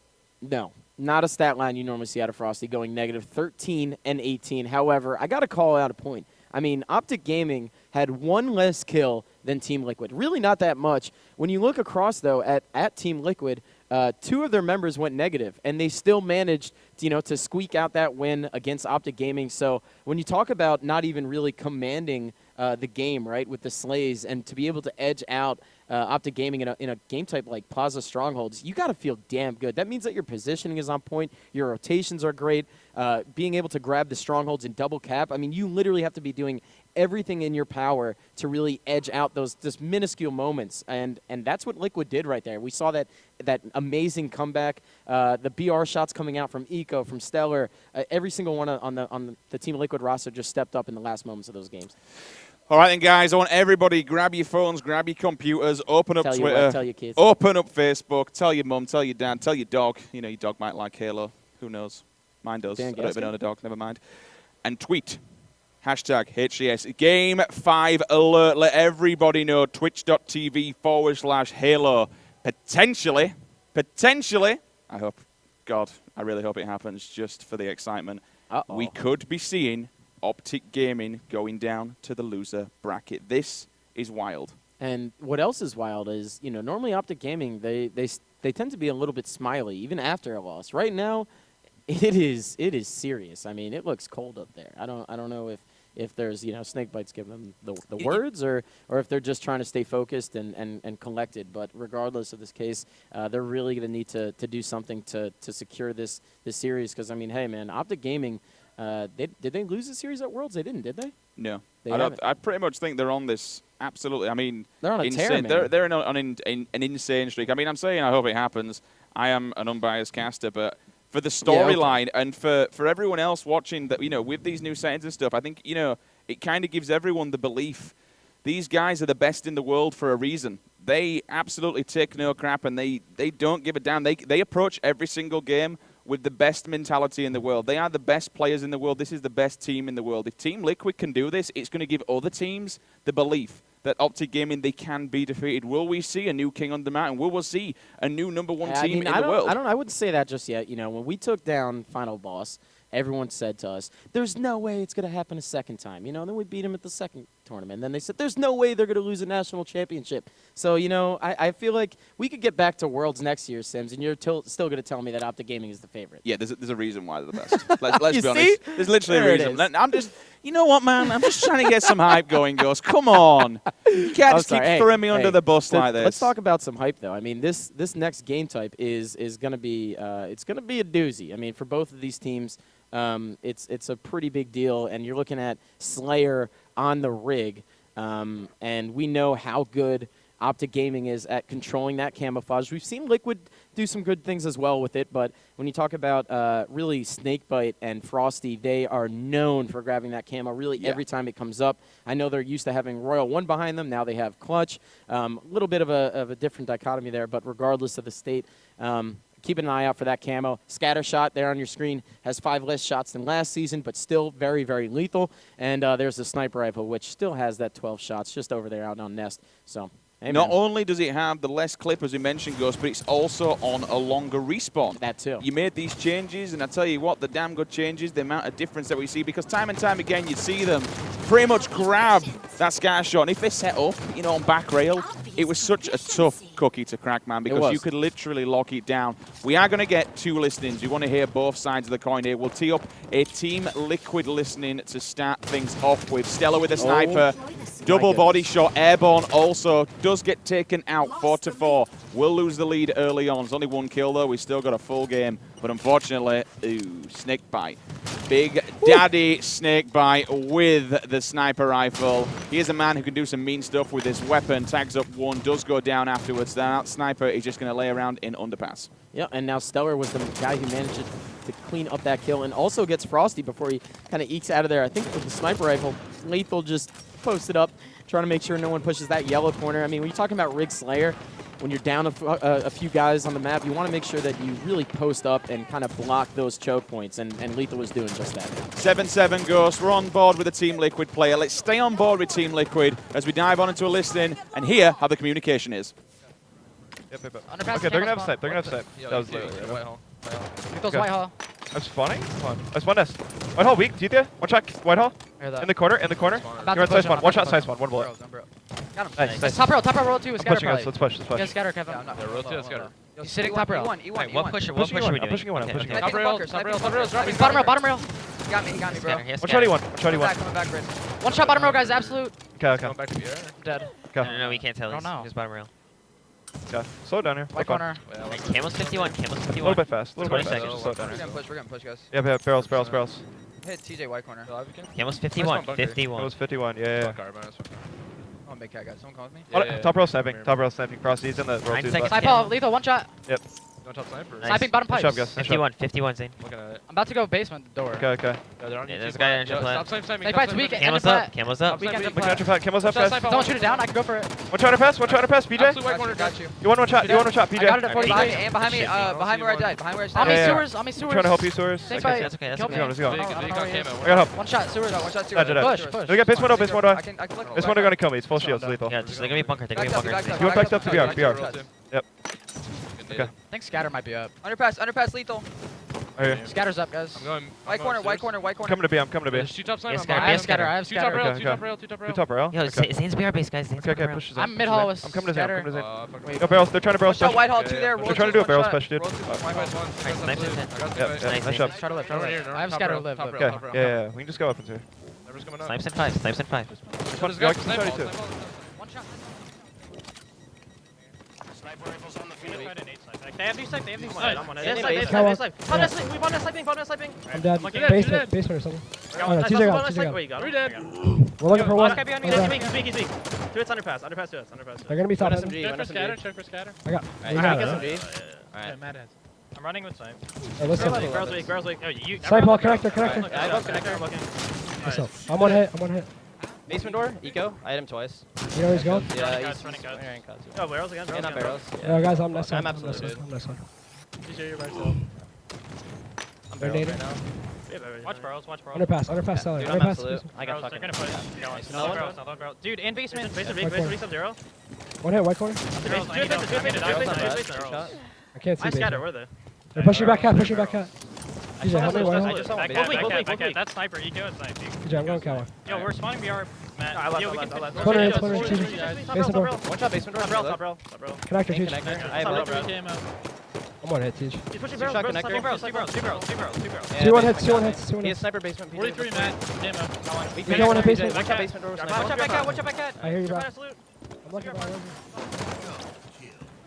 [SPEAKER 2] No. Not a stat line you normally see out of Frosty, going negative 13-18. However, I got to call out a point. I mean, OpTic Gaming had 1 less kill than Team Liquid. Really not that much. When you look across, though, at Team Liquid, 2 of their members went negative, and they still managed to squeak out that win against OpTic Gaming. So when you talk about not even really commanding the game, right, with the slays, and to be able to edge out OpTic Gaming in a game type like Plaza Strongholds, you got to feel damn good. That means that your positioning is on point, your rotations are great, being able to grab the Strongholds in double cap. I mean, you literally have to be doing everything in your power to really edge out those just minuscule moments, and that's what Liquid did right there. We saw that amazing comeback, the BR shots coming out from Eco, from Stellar, every single one on the Team Liquid roster just stepped up in the last moments of those games.
[SPEAKER 1] All right, then, guys, I want everybody, grab your phones, grab your computers, open up Twitter,
[SPEAKER 2] tell your kids,
[SPEAKER 1] open up Facebook, tell your mum, tell your dad, tell your dog. You know, your dog might like Halo. Who knows? Mine does. I don't even own a dog. Never mind. And tweet. Hashtag HCS. Game 5 alert. Let everybody know. Twitch.tv/Halo. Potentially, I hope, God, I really hope it happens just for the excitement. We could be seeing OpTic Gaming going down to the loser bracket. This is wild.
[SPEAKER 2] And what else is wild is, normally OpTic Gaming, they tend to be a little bit smiley, even after a loss. Right now, it is serious. I mean, it looks cold up there. I don't know if there's, snake bites giving them the words, or if they're just trying to stay focused and collected. But regardless of this case, they're really going to need to do something to secure this series. Because, I mean, hey, man, OpTic Gaming, did they lose the series at Worlds? They didn't, did they?
[SPEAKER 1] No. I pretty much think they're on this, absolutely. I mean,
[SPEAKER 2] they're on a tear, man.
[SPEAKER 1] They're on an insane streak. I mean, I'm saying I hope it happens. I am an unbiased caster, but for the storyline and for everyone else watching that, with these new settings and stuff, I think, it kind of gives everyone the belief these guys are the best in the world for a reason. They absolutely take no crap, and they don't give a damn. They approach every single game with the best mentality in the world. They are the best players in the world. This is the best team in the world. If Team Liquid can do this, it's going to give other teams the belief that OpTic Gaming, they can be defeated. Will we see a new king on the mountain? Will we see a new #1 team in the world?
[SPEAKER 2] I wouldn't say that just yet. You know, when we took down Final Boss, everyone said to us, there's no way it's going to happen a second time. You know, and then we beat him at the second tournament. And then they said, there's no way they're going to lose a national championship. So, you know, I feel like we could get back to Worlds next year, Sims, and you're still going to tell me that OpTic Gaming is the favorite.
[SPEAKER 1] Yeah, there's a reason why they're the best. Let's be honest.
[SPEAKER 2] See?
[SPEAKER 1] There's literally
[SPEAKER 2] There
[SPEAKER 1] a
[SPEAKER 2] it
[SPEAKER 1] reason.
[SPEAKER 2] is.
[SPEAKER 1] I'm just, you know what, man? I'm just trying to get some hype going, Ghost. Come on. You can't just keep throwing me under the bus like this.
[SPEAKER 2] Let's talk about some hype, though. I mean, this next game type is going to be it's going to be a doozy. I mean, for both of these teams, it's a pretty big deal, and you're looking at Slayer on the rig, and we know how good OpTic Gaming is at controlling that camouflage. We've seen Liquid do some good things as well with it, but when you talk about really Snakebite and Frosty, they are known for grabbing that camo really every time it comes up. I know they're used to having Royal 1 behind them. Now they have Clutch. A little bit of a different dichotomy there, but regardless of the state, keep an eye out for that camo. Scatter shot there on your screen has 5 less shots than last season, but still very, very lethal. And there's the sniper rifle, which still has that 12 shots just over there out on Nest. So, hey,
[SPEAKER 1] not only does it have the less clip, as we mentioned, Ghost, but it's also on a longer respawn.
[SPEAKER 2] That too.
[SPEAKER 1] You made these changes, and I tell you what, the damn good changes, the amount of difference that we see, because time and time again you see them pretty much grab that scatter shot. And if they set up, you know, on back rail, it was such a tough cookie to crack, man, because you could literally lock it down. We are going to get 2 listenings. You want to hear both sides of the coin here. We'll tee up a Team Liquid listening to start things off with. Stella with a sniper. Double body shot. Airborne also does get taken out 4-4. We'll lose the lead early on. There's only 1 kill, though. We still got a full game. But unfortunately, Snakebite. Big Daddy Snakebite with the sniper rifle. He is a man who can do some mean stuff with his weapon. Tags up 1, does go down afterwards. That sniper is just going to lay around in underpass.
[SPEAKER 2] Yeah, and now Stellar was the guy who managed to clean up that kill and also gets Frosty before he kind of ekes out of there. I think with the sniper rifle, Lethal just posted up, trying to make sure no one pushes that yellow corner. I mean, when you're talking about Rig Slayer, when you're down a few guys on the map, you want to make sure that you really post up and kind of block those choke points, and Lethal was doing just that.
[SPEAKER 1] 7-7 Ghost. We're on board with a Team Liquid player. Let's stay on board with Team Liquid as we dive on into a listing and hear how the communication is.
[SPEAKER 6] Yep.
[SPEAKER 7] Underpass,
[SPEAKER 6] Okay, they're gonna have
[SPEAKER 7] camera
[SPEAKER 6] snipe. They're gonna have snipe.
[SPEAKER 9] Yeah,
[SPEAKER 6] That was
[SPEAKER 9] okay,
[SPEAKER 6] literally
[SPEAKER 9] White Hall.
[SPEAKER 7] Lethal's White Hall.
[SPEAKER 6] That's funny. That's one nest. White Hall weak. Tita. One shot. White Hall.
[SPEAKER 7] Hear that.
[SPEAKER 6] In the corner.
[SPEAKER 7] About
[SPEAKER 6] You're
[SPEAKER 7] to
[SPEAKER 6] on
[SPEAKER 7] push
[SPEAKER 6] size
[SPEAKER 7] him,
[SPEAKER 6] 1. One
[SPEAKER 7] about
[SPEAKER 6] shot
[SPEAKER 7] to
[SPEAKER 6] size
[SPEAKER 7] push
[SPEAKER 6] 1. 1 bullet.
[SPEAKER 7] Got him.
[SPEAKER 6] Nice.
[SPEAKER 7] Top rail two.
[SPEAKER 6] I'm
[SPEAKER 7] Scatter
[SPEAKER 6] pushing us.
[SPEAKER 7] probably.
[SPEAKER 6] Let's push.
[SPEAKER 7] You guys scatter, Kevin.
[SPEAKER 9] Let's get her.
[SPEAKER 7] He's sitting top rail.
[SPEAKER 8] Wait, what pusher? What pusher are we doing?
[SPEAKER 6] I'm pushing you one.
[SPEAKER 8] Okay, okay.
[SPEAKER 9] Top rail, top rail, top rail.
[SPEAKER 7] He's bottom rail. He got me, bro.
[SPEAKER 8] Scatter, yes,
[SPEAKER 6] One
[SPEAKER 8] scatter.
[SPEAKER 6] shot one. One shot
[SPEAKER 7] Coming back, Chris. One shot bottom rail, guys. Absolute.
[SPEAKER 6] Okay.
[SPEAKER 9] Going back to the air.
[SPEAKER 7] Dead.
[SPEAKER 8] No, we can't tell.
[SPEAKER 7] I don't know.
[SPEAKER 8] He's bottom rail.
[SPEAKER 6] Okay. Slow down here.
[SPEAKER 7] White corner.
[SPEAKER 8] Right, Camel's 51. Camel's
[SPEAKER 6] A
[SPEAKER 8] 51.
[SPEAKER 6] little bit fast. A little bit
[SPEAKER 8] 20
[SPEAKER 6] fast.
[SPEAKER 8] seconds.
[SPEAKER 6] Slow down
[SPEAKER 7] We're
[SPEAKER 6] here.
[SPEAKER 7] gonna push, guys.
[SPEAKER 6] Yeah. Barrels.
[SPEAKER 7] Hit TJ white corner.
[SPEAKER 8] Camel's 51.
[SPEAKER 6] That
[SPEAKER 8] 51.
[SPEAKER 6] was 51. Yeah.
[SPEAKER 7] Oh, big cat, guys. Someone call with me.
[SPEAKER 9] Yeah.
[SPEAKER 6] Top row sniping. Top row sniping. Cross. He's in the row 2
[SPEAKER 8] 9
[SPEAKER 6] spot.
[SPEAKER 8] seconds.
[SPEAKER 7] Snipe ball, lethal, one shot.
[SPEAKER 9] Don't top sniper.
[SPEAKER 8] Nice.
[SPEAKER 7] Sniping bottom
[SPEAKER 6] Nice
[SPEAKER 7] pipes.
[SPEAKER 6] job, guys. Nice job.
[SPEAKER 8] 51, Zane.
[SPEAKER 9] Looking at it.
[SPEAKER 7] I'm about to go basement door.
[SPEAKER 6] Okay.
[SPEAKER 9] Yeah, they're on
[SPEAKER 8] Yeah,
[SPEAKER 9] YouTube.
[SPEAKER 8] there's a guy in
[SPEAKER 9] Yo,
[SPEAKER 8] plat.
[SPEAKER 9] Stop sniping.
[SPEAKER 7] Snake bites weak.
[SPEAKER 8] Camel's
[SPEAKER 7] Engine
[SPEAKER 8] up.
[SPEAKER 7] plat.
[SPEAKER 8] Camel's up.
[SPEAKER 7] Weak engine
[SPEAKER 6] Looking at
[SPEAKER 7] plat.
[SPEAKER 6] your pack. Camel's up,
[SPEAKER 9] Stop
[SPEAKER 6] guys.
[SPEAKER 9] sniping.
[SPEAKER 7] Someone shoot it down. I can go for it.
[SPEAKER 6] One shot pass. PJ.
[SPEAKER 9] Absolute white corner.
[SPEAKER 7] Got you.
[SPEAKER 6] You want one shot? You want one shot, PJ?
[SPEAKER 7] I got it at
[SPEAKER 9] I
[SPEAKER 7] 45.
[SPEAKER 9] got it.
[SPEAKER 7] And behind me,
[SPEAKER 8] Shit.
[SPEAKER 7] behind where I died. Behind where I
[SPEAKER 6] Yeah,
[SPEAKER 7] died.
[SPEAKER 6] yeah.
[SPEAKER 7] Sewers.
[SPEAKER 6] I'm trying to help you, Sewers.
[SPEAKER 7] Snake
[SPEAKER 8] Okay,
[SPEAKER 7] bite.
[SPEAKER 8] that's okay, that's
[SPEAKER 7] Kill
[SPEAKER 8] okay.
[SPEAKER 7] me.
[SPEAKER 6] Let's go.
[SPEAKER 7] I don't know where he is.
[SPEAKER 6] I got help.
[SPEAKER 7] One shot, Sewers. One shot, Sewers.
[SPEAKER 6] Dead.
[SPEAKER 7] Push.
[SPEAKER 6] We got basement door.
[SPEAKER 7] I can look.
[SPEAKER 6] This one they're gonna kill me. It's full shields. Lethal.
[SPEAKER 8] Yeah, just they're gonna be bunkered. They're gonna be bunkered.
[SPEAKER 6] You want back up to BR? Yep.
[SPEAKER 7] I think scatter might be up. Underpass, lethal.
[SPEAKER 6] Right here.
[SPEAKER 7] Scatter's up, guys.
[SPEAKER 9] I'm going.
[SPEAKER 7] White corner.
[SPEAKER 6] I'm coming to B. I'm coming to B.
[SPEAKER 9] Two top sniper.
[SPEAKER 8] Yes,
[SPEAKER 9] I'm
[SPEAKER 7] I have
[SPEAKER 8] Yes,
[SPEAKER 7] scatter. I have
[SPEAKER 9] Two top
[SPEAKER 7] scatter.
[SPEAKER 9] rail.
[SPEAKER 6] Okay,
[SPEAKER 9] Two top rail. Two top rail.
[SPEAKER 6] Two top rail.
[SPEAKER 8] Yo,
[SPEAKER 6] Okay.
[SPEAKER 8] Zane's BR base, guys. Zane's
[SPEAKER 6] Okay.
[SPEAKER 8] BR.
[SPEAKER 6] Push Zane.
[SPEAKER 7] I'm mid hall with
[SPEAKER 6] I'm coming to Zane. I'm
[SPEAKER 7] scatter.
[SPEAKER 6] coming to Zane.
[SPEAKER 7] Wait,
[SPEAKER 6] Yo, barrels. They're trying to barrels
[SPEAKER 7] Shot
[SPEAKER 6] push.
[SPEAKER 7] white hall,
[SPEAKER 9] Yeah,
[SPEAKER 7] two
[SPEAKER 9] yeah.
[SPEAKER 7] there.
[SPEAKER 6] They're trying to do a barrels push, dude.
[SPEAKER 9] White hall's one.
[SPEAKER 8] Alright, snipes in 10.
[SPEAKER 6] Yeah. Nice job.
[SPEAKER 7] Try to live. I have
[SPEAKER 9] Top
[SPEAKER 7] scatter
[SPEAKER 9] rail,
[SPEAKER 7] live.
[SPEAKER 9] top
[SPEAKER 7] live.
[SPEAKER 9] rail,
[SPEAKER 6] Okay.
[SPEAKER 9] top rail.
[SPEAKER 6] Yeah. We can just go up into.
[SPEAKER 9] Never's coming up.
[SPEAKER 8] Snipes in 5. Snipes in 5.
[SPEAKER 9] What is
[SPEAKER 6] Yeah,
[SPEAKER 9] guy?
[SPEAKER 6] I can try to too.
[SPEAKER 7] One shot.
[SPEAKER 3] They have these snipe. I'm on it.
[SPEAKER 5] Cow
[SPEAKER 3] They
[SPEAKER 5] up.
[SPEAKER 3] snipe.
[SPEAKER 5] Yeah.
[SPEAKER 3] Follow sniping. We follow sniping. Follow sniping.
[SPEAKER 5] I'm dead.
[SPEAKER 3] Look,
[SPEAKER 5] Basement or something. Oh no,
[SPEAKER 3] Nice,
[SPEAKER 5] TJ
[SPEAKER 3] follow
[SPEAKER 5] got.
[SPEAKER 3] snipe.
[SPEAKER 5] TJ
[SPEAKER 3] Wait, you
[SPEAKER 5] got.
[SPEAKER 3] got it.
[SPEAKER 9] dead.
[SPEAKER 5] We're looking for one.
[SPEAKER 3] Last guy behind me.
[SPEAKER 5] Okay.
[SPEAKER 3] He's weak. Two hits underpass. Underpass to us.
[SPEAKER 5] They're gonna be top.
[SPEAKER 3] One
[SPEAKER 5] end.
[SPEAKER 3] SMG. One SMG.
[SPEAKER 9] Check for scatter.
[SPEAKER 5] I got.
[SPEAKER 3] Alright,
[SPEAKER 5] We got
[SPEAKER 3] get
[SPEAKER 5] it.
[SPEAKER 3] SMG.
[SPEAKER 9] Alright.
[SPEAKER 3] I'm running with snipe.
[SPEAKER 5] Hey, listen.
[SPEAKER 3] Girls weak.
[SPEAKER 5] Snipe ball connector.
[SPEAKER 3] Yeah, I love connector. I'm looking.
[SPEAKER 5] What's up? I'm one hit.
[SPEAKER 6] Basement door, eco. I hit him twice.
[SPEAKER 5] You know where he's going?
[SPEAKER 6] Yeah,
[SPEAKER 3] Running cuts,
[SPEAKER 6] he's
[SPEAKER 3] running cuts.
[SPEAKER 6] running cuts.
[SPEAKER 9] Oh, barrels again.
[SPEAKER 6] Yeah, not barrels.
[SPEAKER 5] Guys, I'm next
[SPEAKER 6] I'm
[SPEAKER 5] one.
[SPEAKER 6] absolutely good.
[SPEAKER 5] I'm next one.
[SPEAKER 9] DJ, you're by yourself.
[SPEAKER 6] I'm
[SPEAKER 5] They're
[SPEAKER 6] barrels
[SPEAKER 5] nading.
[SPEAKER 6] right now.
[SPEAKER 9] Yeah, barrels.
[SPEAKER 3] Watch barrels, watch barrels.
[SPEAKER 5] Underpass, cellar.
[SPEAKER 6] Dude, I'm
[SPEAKER 5] Underpass.
[SPEAKER 6] absolute. I got
[SPEAKER 3] Barrels, they're
[SPEAKER 6] fucking.
[SPEAKER 3] gonna push.
[SPEAKER 6] Yeah.
[SPEAKER 3] Going.
[SPEAKER 6] Nice.
[SPEAKER 3] Another
[SPEAKER 6] Another
[SPEAKER 3] barrels, another barrel. Dude, in basement.
[SPEAKER 9] Basement, zero.
[SPEAKER 5] One hit, white corner.
[SPEAKER 3] Barrels, I need those. I need
[SPEAKER 6] Barrels
[SPEAKER 3] those.
[SPEAKER 6] not
[SPEAKER 3] I need
[SPEAKER 6] bad.
[SPEAKER 3] those
[SPEAKER 6] Good
[SPEAKER 3] barrels.
[SPEAKER 6] shot.
[SPEAKER 5] I can't see
[SPEAKER 9] I scatter,
[SPEAKER 5] basement.
[SPEAKER 9] where are they?
[SPEAKER 5] They're pushing back cat, pushing back cat. DJ, help me,
[SPEAKER 9] I
[SPEAKER 5] one
[SPEAKER 9] just
[SPEAKER 5] help.
[SPEAKER 9] saw one.
[SPEAKER 3] Back
[SPEAKER 9] Both
[SPEAKER 3] cat,
[SPEAKER 9] weak, both
[SPEAKER 3] back
[SPEAKER 9] weak,
[SPEAKER 3] cat,
[SPEAKER 9] both weak.
[SPEAKER 3] That's sniper, eco and sniper.
[SPEAKER 5] DJ, I'm going cow.
[SPEAKER 3] Yo, we're responding BR, Matt.
[SPEAKER 9] I left,
[SPEAKER 3] Yo,
[SPEAKER 9] I
[SPEAKER 3] we
[SPEAKER 9] left,
[SPEAKER 3] can
[SPEAKER 9] I left.
[SPEAKER 5] Corner,
[SPEAKER 3] Yo,
[SPEAKER 5] it's corner,
[SPEAKER 3] just-
[SPEAKER 5] TJ.
[SPEAKER 3] just- just- just-
[SPEAKER 5] Basement door.
[SPEAKER 6] One shot basement door.
[SPEAKER 9] Top rail.
[SPEAKER 5] Connector,
[SPEAKER 6] Main
[SPEAKER 5] TJ.
[SPEAKER 6] connector. I have
[SPEAKER 9] Top
[SPEAKER 6] red.
[SPEAKER 9] rail.
[SPEAKER 5] I'm one hit, TJ.
[SPEAKER 9] He's pushing
[SPEAKER 6] Two
[SPEAKER 9] barrels,
[SPEAKER 6] shot
[SPEAKER 9] barrels,
[SPEAKER 6] connector.
[SPEAKER 3] Two barrels, two barrels, two barrels, two barrels, two barrels.
[SPEAKER 6] Yeah,
[SPEAKER 5] 2-1
[SPEAKER 6] basement
[SPEAKER 5] hits, 2-1
[SPEAKER 6] got
[SPEAKER 5] hits, 2-1
[SPEAKER 6] He has
[SPEAKER 5] hits.
[SPEAKER 6] sniper basement.
[SPEAKER 3] 43, Matt. Demo.
[SPEAKER 6] We
[SPEAKER 5] got one at basement.
[SPEAKER 6] One shot basement door with
[SPEAKER 3] Watch
[SPEAKER 6] sniper.
[SPEAKER 3] out back out, watch out back out.
[SPEAKER 5] I hear you, bro.
[SPEAKER 9] Fire salute.
[SPEAKER 5] I'm looking, bro.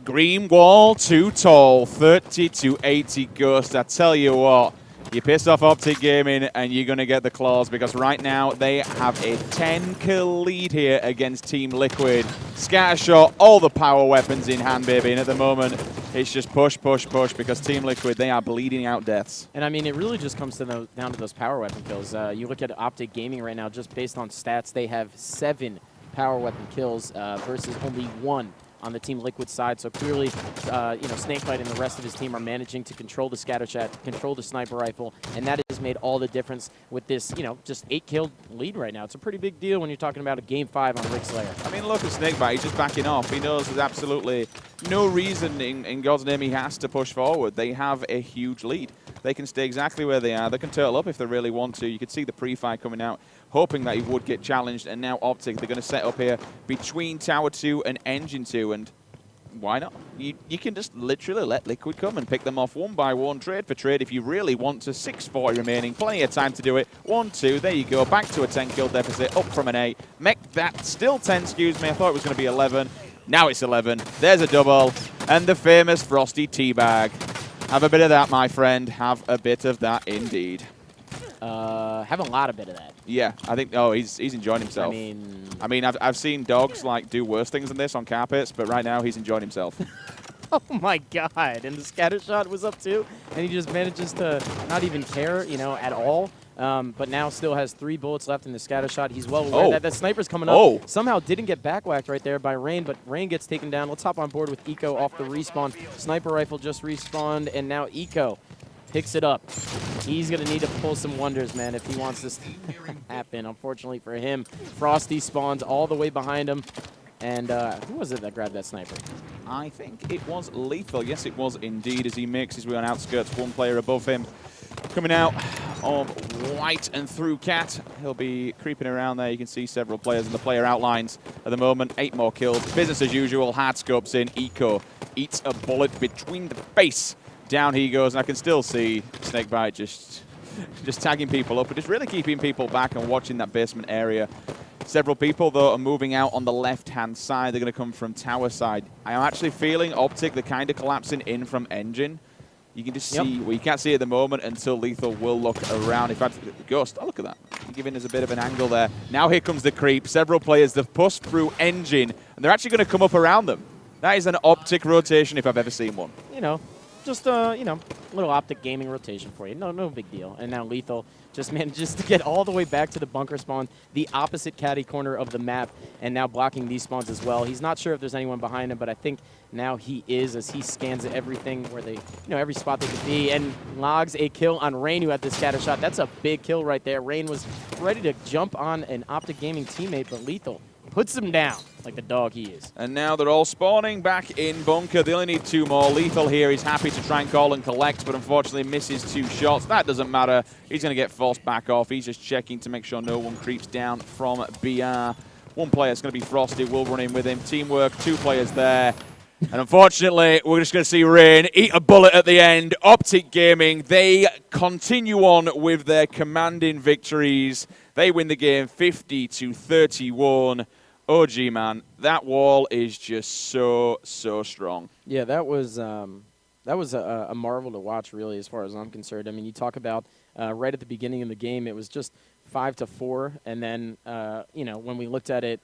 [SPEAKER 1] Green wall, too tall, 30 to 80 Ghost. I tell you what, you pissed off OpTic Gaming and you're going to get the claws because right now they have a 10-kill lead here against Team Liquid. Scattershot, all the power weapons in hand, baby, and at the moment it's just push, push, push because Team Liquid, they are bleeding out deaths.
[SPEAKER 2] And I mean, it really just comes to down to those power weapon kills. You look at OpTic Gaming right now, just based on stats, they have 7 power weapon kills versus only 1 on the Team Liquid side. So clearly, Snakebite and the rest of his team are managing to control the scatter shot, control the sniper rifle, and that has made all the difference with this, just 8-kill lead right now. It's a pretty big deal when you're talking about a Game 5 on Rick Slayer.
[SPEAKER 1] I mean, look at Snakebite, he's just backing off. He knows there's absolutely no reason in God's name he has to push forward. They have a huge lead. They can stay exactly where they are. They can turtle up if they really want to. You could see the pre-fight coming out, hoping that he would get challenged. And now OpTic, they're going to set up here between Tower 2 and Engine 2. And why not? You can just literally let Liquid come and pick them off one by one, trade for trade if you really want to. 6:40 remaining, plenty of time to do it. 1-2, there you go, back to a 10-kill deficit, up from an 8. Make that still 10, excuse me. I thought it was going to be 11. Now it's 11. There's a double. And the famous Frosty Teabag. Have a bit of that, my friend. Have a bit of that indeed.
[SPEAKER 2] Have a lot of bit of that.
[SPEAKER 1] Yeah, I think, oh, he's enjoying himself. I mean, I've seen dogs, like, do worse things than this on carpets, but right now he's enjoying himself.
[SPEAKER 2] Oh my God! And the scatter shot was up too, and he just manages to not even care, at all. But now still has 3 bullets left in the scatter shot. He's well aware that that sniper's coming up. Somehow didn't get backwhacked right there by Rain, but Rain gets taken down. Let's hop on board with Eco off the respawn. Sniper rifle just respawned, and now Eco picks it up. He's going to need to pull some wonders, man, if he wants this to happen. Unfortunately for him, Frosty spawns all the way behind him. And who was it that grabbed that sniper?
[SPEAKER 1] I think it was Lethal. Yes, it was indeed, as he makes his way on outskirts. One player above him coming out of white and through cat. He'll be creeping around there. You can see several players in the player outlines at the moment. 8 more kills. Business as usual. Hard scopes in. Eco eats a bullet between the face. Down he goes, and I can still see Snakebite just tagging people up, but just really keeping people back and watching that basement area. Several people, though, are moving out on the left-hand side. They're going to come from tower side. I am actually feeling OpTic, they're kind of collapsing in from engine. You can just see, well, you can't see at the moment until Lethal will look around. In fact, Ghost, oh, look at that. Giving us a bit of an angle there. Now here comes the creep. Several players, they've pushed through engine, and they're actually going to come up around them. That is an OpTic rotation if I've ever seen one.
[SPEAKER 2] Just little OpTic Gaming rotation for you. No big deal. And now Lethal just manages to get all the way back to the bunker spawn, the opposite caddy corner of the map, and now blocking these spawns as well. He's not sure if there's anyone behind him, but I think now he is, as he scans everything where they, every spot they could be, and logs a kill on Rain, who had this scatter shot. That's a big kill right there. Rain was ready to jump on an OpTic Gaming teammate, but Lethal puts him down like the dog he is.
[SPEAKER 1] And now they're all spawning back in bunker. They only need 2 more. Lethal here. He's happy to try and call and collect, but unfortunately misses 2 shots. That doesn't matter. He's going to get forced back off. He's just checking to make sure no one creeps down from BR. One player is going to be Frosty. We'll run in with him. Teamwork, 2 players there. And unfortunately, we're just going to see Rain eat a bullet at the end. OpTic Gaming, they continue on with their commanding victories. They win the game 50-31. OG, man, that wall is just so strong.
[SPEAKER 2] Yeah, that was a marvel to watch, really, as far as I'm concerned. I mean, you talk about right at the beginning of the game, it was just 5-4, and then when we looked at it,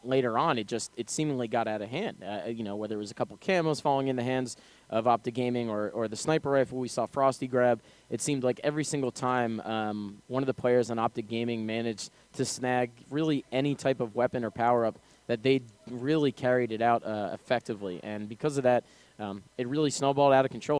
[SPEAKER 2] later on, it seemingly got out of hand. You know, whether it was a couple camos falling in the hands of OpTic Gaming or the sniper rifle we saw Frosty grab, it seemed like every single time one of the players on OpTic Gaming managed to snag really any type of weapon or power-up, that they really carried it out effectively. And because of that, it really snowballed out of control.